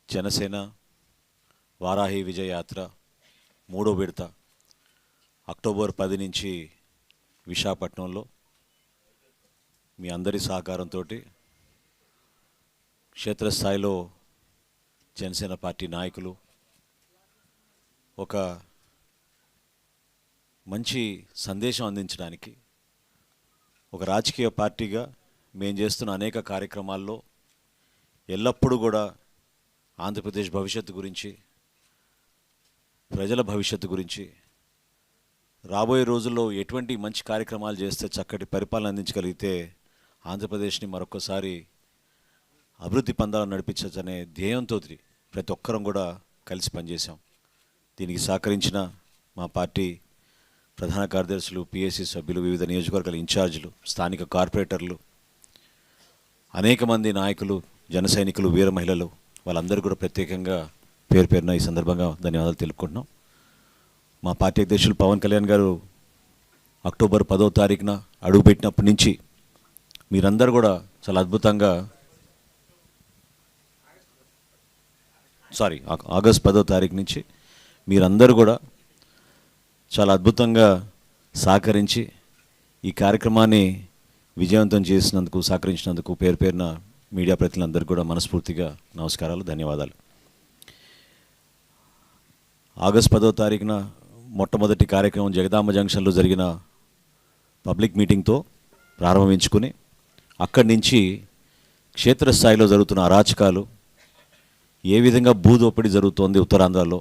జనసేన వారాహి విజయయాత్ర మూడో విడత అక్టోబర్ 10 నుంచి విశాఖపట్నంలో మీ అందరి సహకారంతో క్షేత్రస్థాయిలో జనసేన పార్టీ నాయకులు ఒక మంచి సందేశం అందించడానికి ఒక రాజకీయ పార్టీగా మేము చేస్తున్న అనేక కార్యక్రమాల్లో ఎల్లప్పుడూ కూడా ఆంధ్రప్రదేశ్ భవిష్యత్తు గురించి, ప్రజల భవిష్యత్తు గురించి, రాబోయే రోజుల్లో ఎటువంటి మంచి కార్యక్రమాలు చేస్తే చక్కటి పరిపాలన అందించగలిగితే ఆంధ్రప్రదేశ్ని మరొకసారి అభివృద్ధి పందాలను నడిపించచ్చనే ధ్యేయంతో ప్రతి ఒక్కరం కూడా కలిసి పనిచేశాం. దీనికి సహకరించిన మా పార్టీ ప్రధాన కార్యదర్శులు, పిఎస్సి సభ్యులు, వివిధ నియోజకవర్గాల ఇన్ఛార్జీలు, స్థానిక కార్పొరేటర్లు, అనేక మంది నాయకులు, జన సైనికులు, వీర మహిళలు, వాళ్ళందరూ కూడా ప్రత్యేకంగా పేరు పేరున ఈ సందర్భంగా ధన్యవాదాలు తెలుపుకుంటున్నాం. మా పార్టీ అధ్యక్షులు పవన్ కళ్యాణ్ గారు అక్టోబర్ 10వ తారీఖున అడుగుపెట్టినప్పటి నుంచి మీరందరూ కూడా చాలా అద్భుతంగా ఆగస్ట్ 10వ తారీఖు నుంచి మీరందరూ కూడా చాలా అద్భుతంగా సహకరించి ఈ కార్యక్రమాన్ని విజయవంతం చేసినందుకు, సహకరించినందుకు పేరు పేరున మీడియా ప్రతినిధులందరికీ కూడా మనస్ఫూర్తిగా నమస్కారాలు, ధన్యవాదాలు. ఆగస్ట్ 10వ తారీఖున మొట్టమొదటి కార్యక్రమం జగదాంబ జంక్షన్లో జరిగిన పబ్లిక్ మీటింగ్తో ప్రారంభించుకుని అక్కడి నుంచి క్షేత్రస్థాయిలో జరుగుతున్న అరాచకాలు, ఏ విధంగా భూదోపిడీ జరుగుతోంది ఉత్తరాంధ్రలో,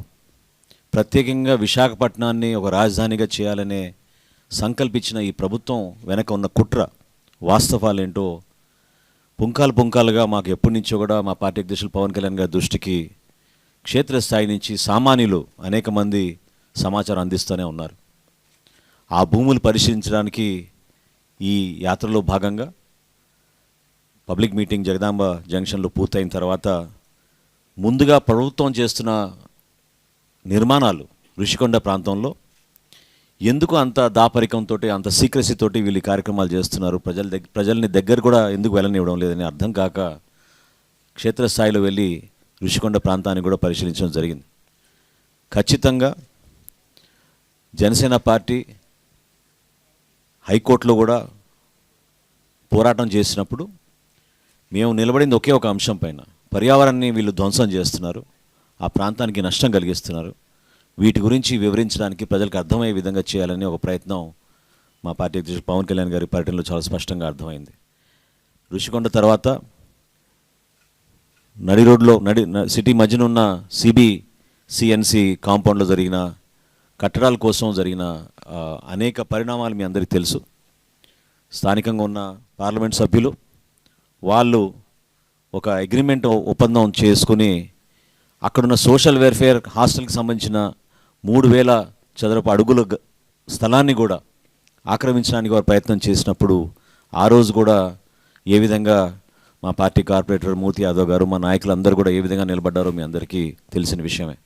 ప్రత్యేకంగా విశాఖపట్నాన్ని ఒక రాజధానిగా చేయాలనే సంకల్పించిన ఈ ప్రభుత్వం వెనక ఉన్న కుట్ర, వాస్తవాలేంటో పుంకాలుగా మాకు ఎప్పటి నుంచో కూడా మా పార్టీ అధ్యక్షులు పవన్ కళ్యాణ్ గారి దృష్టికి క్షేత్రస్థాయి నుంచి సామాన్యులు అనేక మంది సమాచారం అందిస్తూనే ఉన్నారు. ఆ భూములు పరిశీలించడానికి ఈ యాత్రలో భాగంగా పబ్లిక్ మీటింగ్ జగదాంబ జంక్షన్లో పూర్తయిన తర్వాత ముందుగా ప్రభుత్వం చేస్తున్న నిర్మాణాలు ఋషికొండ ప్రాంతంలో ఎందుకు అంత దాపరికంతో, అంత సీక్రసీతోటి వీళ్ళు కార్యక్రమాలు చేస్తున్నారు, ప్రజల్ని దగ్గర కూడా ఎందుకు వెళ్ళనివ్వడం లేదని అర్థం కాక క్షేత్రస్థాయిలో వెళ్ళి ఋషికొండ ప్రాంతాన్ని కూడా పరిశీలించడం జరిగింది. ఖచ్చితంగా జనసేన పార్టీ హైకోర్టులో కూడా పోరాటం చేసినప్పుడు మేము నిలబడింది ఒకే ఒక అంశం పైన, పర్యావరణాన్ని వీళ్ళు ధ్వంసం చేస్తున్నారు, ఆ ప్రాంతానికి నష్టం కలిగిస్తున్నారు, వీటి గురించి వివరించడానికి ప్రజలకు అర్థమయ్యే విధంగా చేయాలని ఒక ప్రయత్నం మా పార్టీ అధ్యక్షుడు పవన్ కళ్యాణ్ గారి పర్యటనలో చాలా స్పష్టంగా అర్థమైంది. ఋషికొండ తర్వాత నడి రోడ్లో సిటీ మధ్యన ఉన్న సిబిసిఎన్సి కాంపౌండ్లో జరిగిన కట్టడాల కోసం జరిగిన అనేక పరిణామాలు మీ అందరికీ తెలుసు. స్థానికంగా ఉన్న పార్లమెంట్ సభ్యులు వాళ్ళు ఒక అగ్రిమెంట్, ఒప్పందం చేసుకుని అక్కడున్న సోషల్ వెల్ఫేర్ హాస్టల్కి సంబంధించిన 3000 చదరపు అడుగుల స్థలాన్ని కూడా ఆక్రమించడానికి వారు ప్రయత్నం చేసినప్పుడు ఆ రోజు కూడా ఏ విధంగా మా పార్టీ కార్పొరేటర్ మూర్తి యాదవ్ గారు, మా నాయకులందరూ కూడా ఏ విధంగా నిలబడ్డారో మీ అందరికీ తెలిసిన విషయమే.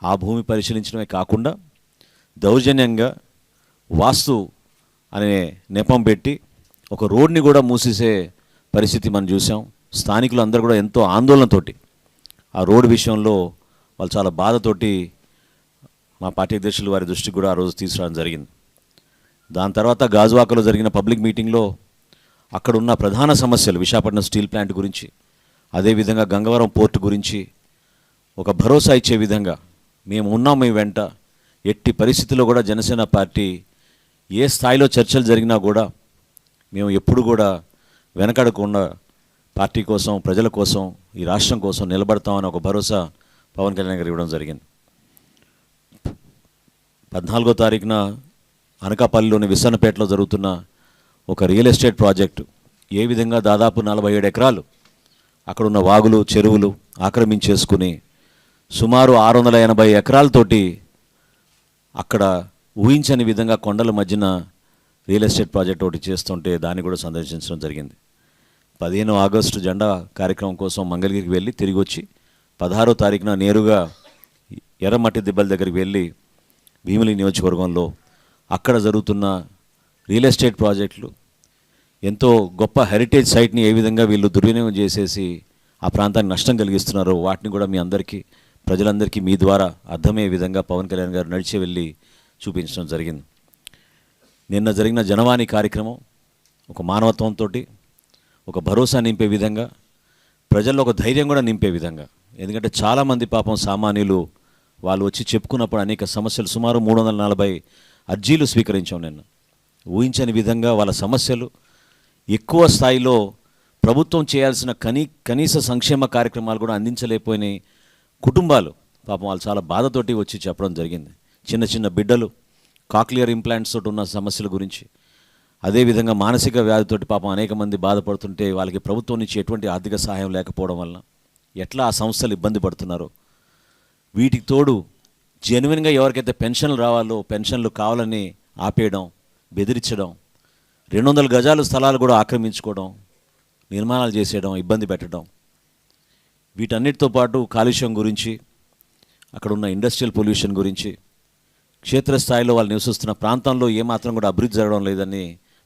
ఆ భూమి పరిశీలించడమే కాకుండా దౌర్జన్యంగా వాస్తు అనే నెపం పెట్టి ఒక రోడ్ని కూడా మూసేసే పరిస్థితి మనం చూసాం. స్థానికులు అందరూ కూడా ఎంతో ఆందోళనతోటి ఆ రోడ్డు విషయంలో వాళ్ళు చాలా బాధతోటి మా పార్టీ అధ్యక్షులు వారి దృష్టికి కూడా ఆ రోజు తీసుకురావడం జరిగింది. దాని తర్వాత గాజువాకలో జరిగిన పబ్లిక్ మీటింగ్లో అక్కడున్న ప్రధాన సమస్యలు, విశాఖపట్నం స్టీల్ ప్లాంట్ గురించి, అదేవిధంగా గంగవరం పోర్టు గురించి ఒక భరోసా ఇచ్చే విధంగా మేము ఉన్నాం, మీ వెంట, ఎట్టి పరిస్థితుల్లో కూడా జనసేన పార్టీ ఏ స్థాయిలో చర్చలు జరిగినా కూడా మేము ఎప్పుడు కూడా వెనకడకుండా పార్టీ కోసం, ప్రజల కోసం, ఈ రాష్ట్రం కోసం నిలబడతామని ఒక భరోసా పవన్ కళ్యాణ్ గారు ఇవ్వడం జరిగింది. 14వ తారీఖున అనకాపల్లిలోని విసన్నపేటలో జరుగుతున్న ఒక రియల్ ఎస్టేట్ ప్రాజెక్టు, ఏ విధంగా దాదాపు 47 ఎకరాలు అక్కడున్న వాగులు, చెరువులు ఆక్రమించేసుకుని సుమారు 680 ఎకరాలతోటి అక్కడ ఊహించని విధంగా కొండల మధ్యన రియల్ ఎస్టేట్ ప్రాజెక్ట్ ఒకటి చేస్తుంటే దాన్ని కూడా సందర్శించడం జరిగింది. 15 ఆగస్టు జెండా కార్యక్రమం కోసం మంగళగిరికి వెళ్ళి తిరిగి వచ్చి 16వ తారీఖున నేరుగా ఎర్రమట్టి దిబ్బల దగ్గరికి వెళ్ళి భీమిలి నియోజకవర్గంలో అక్కడ జరుగుతున్న రియల్ ఎస్టేట్ ప్రాజెక్టులు, ఎంతో గొప్ప హెరిటేజ్ సైట్ని ఏ విధంగా వీళ్ళు దుర్వినియోగం చేసేసి ఆ ప్రాంతానికి నష్టం కలిగిస్తున్నారో వాటిని కూడా మీ అందరికీ ప్రజలందరికీ మీ ద్వారా అర్థమయ్యే విధంగా పవన్ కళ్యాణ్ గారు నడిచి వెళ్ళి చూపించడం జరిగింది. నిన్న జరిగిన జనవాణి కార్యక్రమం ఒక మానవత్వంతో ఒక భరోసా నింపే విధంగా, ప్రజల్లో ఒక ధైర్యం కూడా నింపే విధంగా. ఎందుకంటే చాలామంది పాపం సామాన్యులు వాళ్ళు వచ్చి చెప్పుకున్నప్పుడు అనేక సమస్యలు, సుమారు 340 అర్జీలు స్వీకరించాం నిన్న. ఊహించని విధంగా వాళ్ళ సమస్యలు ఎక్కువ స్థాయిలో ప్రభుత్వం చేయాల్సిన కనీస సంక్షేమ కార్యక్రమాలు కూడా అందించలేకపోయిన కుటుంబాలు పాపం వాళ్ళు చాలా బాధతోటి వచ్చి చెప్పడం జరిగింది. చిన్న చిన్న బిడ్డలు కాక్లియర్ ఇంప్లాంట్స్ తోటి ఉన్న సమస్యల గురించి, అదేవిధంగా మానసిక వ్యాధితోటి పాపం అనేక మంది బాధపడుతుంటే వాళ్ళకి ప్రభుత్వం నుంచి ఎటువంటి ఆర్థిక సహాయం లేకపోవడం వల్ల ఎట్లా ఆ సంస్థలు ఇబ్బంది పడుతున్నారో, వీటికి తోడు జెన్యున్గా ఎవరికైతే పెన్షన్లు రావాలో పెన్షన్లు కావాలని ఆపేయడం, బెదిరించడం, 200 గజాలు స్థలాలు కూడా ఆక్రమించుకోవడం, నిర్మాణాలు చేసేయడం, ఇబ్బంది పెట్టడం, వీటన్నిటితో పాటు కాలుష్యం గురించి, అక్కడ ఉన్న ఇండస్ట్రియల్ పొల్యూషన్ గురించి, క్షేత్రస్థాయిలో వాళ్ళు నివసిస్తున్న ప్రాంతంలో ఏమాత్రం కూడా అభివృద్ధి జరగడం లేదని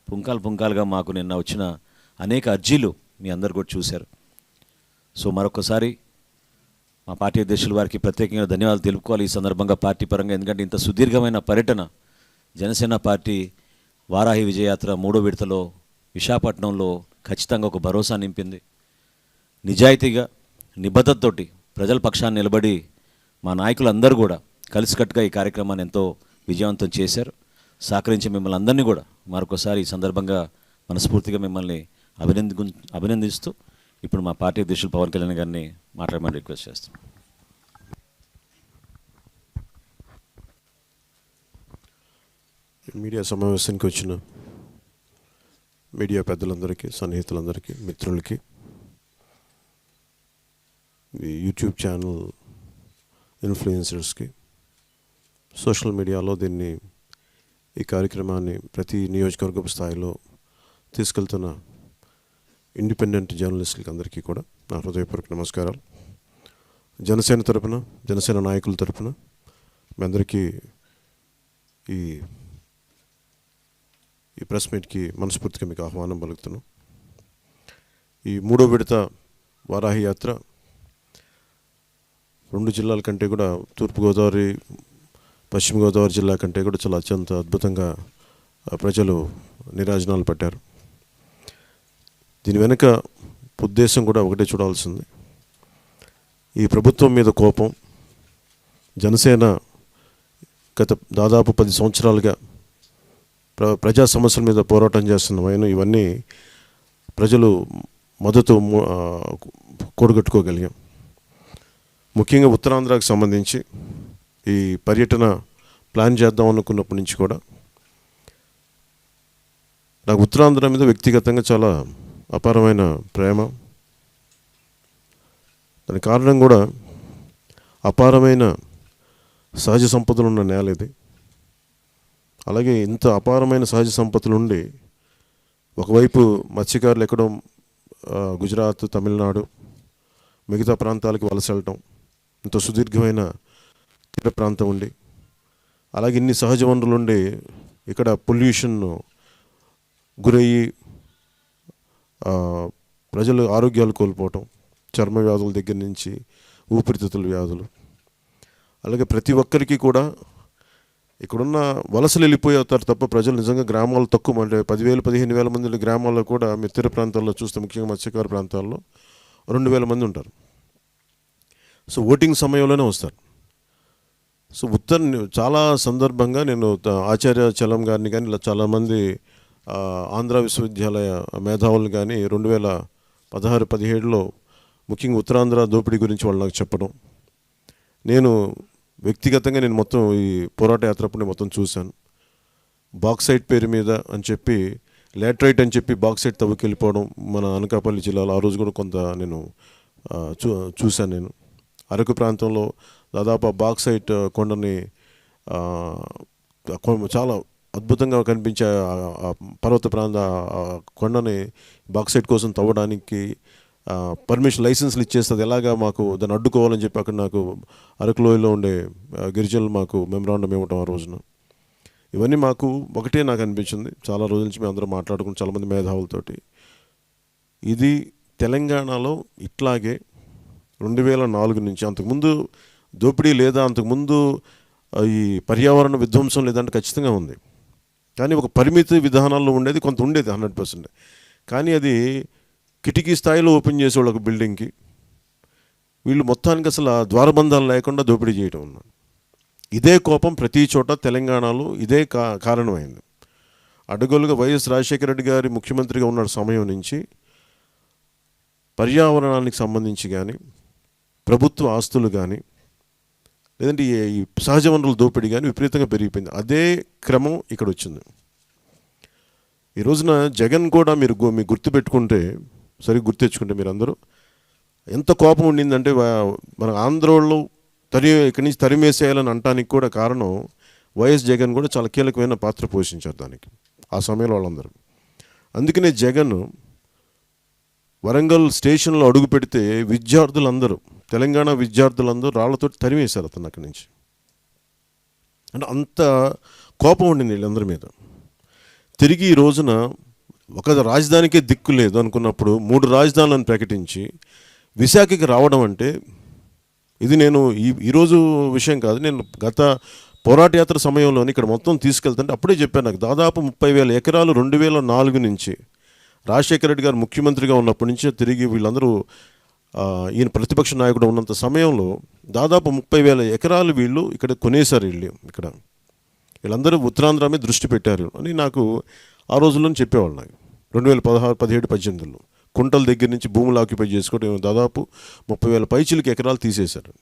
పుంకాలుగా మాకు నిన్న వచ్చిన అనేక అర్జీలు మీ అందరు కూడా చూశారు. సో మరొకసారి మా పార్టీ అధ్యక్షుల వారికి ప్రత్యేకంగా ధన్యవాదాలు తెలుపుకోవాలి ఈ సందర్భంగా పార్టీ పరంగా. ఎందుకంటే ఇంత సుదీర్ఘమైన పర్యటన జనసేన పార్టీ వారాహి విజయయాత్ర 3వ విడతలో విశాఖపట్నంలో ఖచ్చితంగా ఒక భరోసా నింపింది. నిజాయితీగా నిబద్ధతతోటి ప్రజల పక్షాన్ని నిలబడి మా నాయకులందరూ కూడా కలిసికట్టుగా ఈ కార్యక్రమాన్ని ఎంతో విజయవంతం చేశారు. సహకరించి మిమ్మల్ని అందరినీ కూడా మరొకసారి ఈ సందర్భంగా మనస్ఫూర్తిగా మిమ్మల్ని అభినందిస్తూ ఇప్పుడు మా పార్టీ అధ్యక్షులు పవన్ కళ్యాణ్ గారిని మాట్లాడమని రిక్వెస్ట్ చేస్తాం. మీడియా సమావేశానికి వచ్చిన మీడియా పెద్దలందరికీ, సన్నిహితులందరికీ, మిత్రులకి, యూట్యూబ్ ఛానల్ ఇన్ఫ్లుయెన్సర్స్కి, సోషల్ మీడియాలో ఈ కార్యక్రమాన్ని ప్రతి నియోజకవర్గ స్థాయిలో తీసుకెళ్తున్న ఇండిపెండెంట్ జర్నలిస్టులకి అందరికీ కూడా నా హృదయపూర్వక నమస్కారాలు. జనసేన తరపున, జనసేన నాయకుల తరపున మీ అందరికీ ఈ ప్రెస్ మీట్కి మనస్ఫూర్తిగా మీకు ఆహ్వానం పలుకుతున్నాం. ఈ 3వ విడత వారాహి యాత్ర 2 జిల్లాల కంటే కూడా, తూర్పుగోదావరి, పశ్చిమ గోదావరి జిల్లా కంటే కూడా చాలా అత్యంత అద్భుతంగా ప్రజలు నీరాజనాలు పట్టారు. దీని వెనుక ఉద్దేశం కూడా ఒకటే చూడాల్సింది. ఈ ప్రభుత్వం మీద కోపం, జనసేన గత దాదాపు 10 సంవత్సరాలుగా ప్రజా సమస్యల మీద పోరాటం చేస్తున్న ఇవన్నీ ప్రజలు మద్దతు కూడగట్టుకోగలిగాం. ముఖ్యంగా ఉత్తరాంధ్రకు సంబంధించి ఈ పర్యటన ప్లాన్ చేద్దాం అనుకున్నప్పటి నుంచి కూడా నాకు ఉత్తరాంధ్ర మీద వ్యక్తిగతంగా చాలా అపారమైన ప్రేమ. దానికి కారణం కూడా అపారమైన సహజ సంపదలు ఉన్న నేల ఇది. అలాగే ఇంత అపారమైన సహజ సంపదలు ఉండి ఒకవైపు మత్స్యకారులు ఎక్కడో గుజరాత్, తమిళనాడు, మిగతా ప్రాంతాలకు వలస వెళ్ళటం, ఇంత సుదీర్ఘమైన తీర ప్రాంతం ఉండి, అలాగే ఇన్ని సహజ వనరులు ఉండి ఇక్కడ పొల్యూషన్ గురయ్యి ప్రజలు ఆరోగ్యాలు కోల్పోవటం, చర్మ వ్యాధుల దగ్గర నుంచి ఊపిరితిత్తుల వ్యాధులు, అలాగే ప్రతి ఒక్కరికి కూడా ఇక్కడున్న వలసలు వెళ్ళిపోతారు తప్ప ప్రజలు నిజంగా గ్రామాలు తక్కువ, అంటే 10,000-15,000 మంది గ్రామాల్లో కూడా తీర ప్రాంతాల్లో చూస్తే, ముఖ్యంగా మత్స్యకార ప్రాంతాల్లో 2,000 మంది ఉంటారు. సో ఓటింగ్ సమయంలోనే వస్తారు. సో చాలా సందర్భంగా నేను ఆచార్య చలం గారిని కానీ ఇలా చాలామంది ఆంధ్ర విశ్వవిద్యాలయ మేధావులు కానీ 2016-17లో ముఖ్యంగా ఉత్తరాంధ్ర దోపిడీ గురించి వాళ్ళు నాకు చెప్పడం, నేను వ్యక్తిగతంగా మొత్తం ఈ పోరాట యాత్రప్పుడు మొత్తం చూశాను. బాక్సైట్ పేరు మీద అని చెప్పి, లాటరైట్ అని చెప్పి బాక్సైట్ తవ్వుకెళ్ళిపోవడం మన అనకాపల్లి జిల్లాలో ఆ రోజు కూడా కొంత నేను చూశాను. నేను అరకు ప్రాంతంలో దాదాపు ఆ బాక్సైట్ కొండని చాలా అద్భుతంగా కనిపించే పర్వత ప్రాంత కొండని బాక్సైట్ కోసం తవ్వడానికి పర్మిషన్ లైసెన్స్లు ఇచ్చేస్తుంది, ఎలాగా మాకు దాన్ని అడ్డుకోవాలని చెప్పి అక్కడ నాకు అరకులోయలో ఉండే గిరిజనులు మాకు మెమరాండం ఇవ్వటం ఆ రోజున. ఇవన్నీ మాకు ఒకటే నాకు అనిపించింది. చాలా రోజుల నుంచి మేము అందరం మాట్లాడుకుని చాలామంది మేధావులతోటి, ఇది తెలంగాణలో ఇట్లాగే 2004 నుంచి. అంతకుముందు దోపిడీ లేదా, అంతకుముందు ఈ పర్యావరణ విధ్వంసం లేదంటే ఖచ్చితంగా ఉంది. కానీ ఒక పరిమితి విధానాల్లో ఉండేది, కొంత ఉండేది 100%. కానీ అది కిటికీ స్థాయిలో ఓపెన్ చేసేవాళ్ళు ఒక బిల్డింగ్కి. వీళ్ళు మొత్తానికి అసలు ఆ ద్వారబంధాలు లేకుండా దోపిడీ చేయడం ఉన్నాడు. ఇదే కోపం ప్రతి చోట తెలంగాణలో ఇదే కారణమైంది. అడ్డగోలుగా వైఎస్ రాజశేఖర రెడ్డి గారి ముఖ్యమంత్రిగా ఉన్న సమయం నుంచి పర్యావరణానికి సంబంధించి కానీ, ప్రభుత్వ ఆస్తులు కానీ, లేదంటే ఈ సహజ వనరుల దోపిడీ కానీ విపరీతంగా పెరిగిపోయింది. అదే క్రమం ఇక్కడ వచ్చింది. ఈ రోజున జగన్ కూడా మీరు గుర్తుపెట్టుకుంటే, సరిగ్గా గుర్తెచ్చుకుంటే మీరు అందరూ, ఎంత కోపం ఉండిందంటే మన ఆంధ్రోళ్ళు ఇక్కడి నుంచి తరిమేసేయాలని అనటానికి కూడా కారణం వైఎస్ జగన్ కూడా చాలా కీలకమైన పాత్ర పోషించారు దానికి ఆ సమయంలో వాళ్ళందరూ. అందుకనే జగన్ వరంగల్ స్టేషన్లో అడుగు పెడితే విద్యార్థులందరూ, తెలంగాణ విద్యార్థులందరూ రాళ్లతో తరిమేశారు అతను అక్కడి నుంచి. అంటే అంత కోపం ఉండింది వీళ్ళందరి మీద. తిరిగి ఈ రోజున ఒక రాజధానికే దిక్కు లేదు అనుకున్నప్పుడు 3 రాజధానులను ప్రకటించి విశాఖకి రావడం అంటే, ఇది నేను ఈరోజు విషయం కాదు, నేను గత పోరాట యాత్ర సమయంలోని ఇక్కడ మొత్తం తీసుకెళ్తుంటే అప్పుడే చెప్పాను. నాకు దాదాపు 30,000 ఎకరాలు 2004 నుంచి రాజశేఖర రెడ్డి గారు ముఖ్యమంత్రిగా ఉన్నప్పటి నుంచే తిరిగి వీళ్ళందరూ ఈయన ప్రతిపక్ష నాయకుడు ఉన్నంత సమయంలో దాదాపు 30,000 ఎకరాలు వీళ్ళు ఇక్కడ కొనేశారు. వీళ్ళందరూ ఉత్తరాంధ్ర మీద దృష్టి పెట్టారు అని నాకు ఆ రోజుల్లో చెప్పేవాళ్ళు. నాకు 2016, 17, 18లో కుంటల దగ్గర నుంచి భూములు ఆక్యుపై చేసుకోవడం దాదాపు 30,000 పైచిలకి ఎకరాలు తీసేశారు.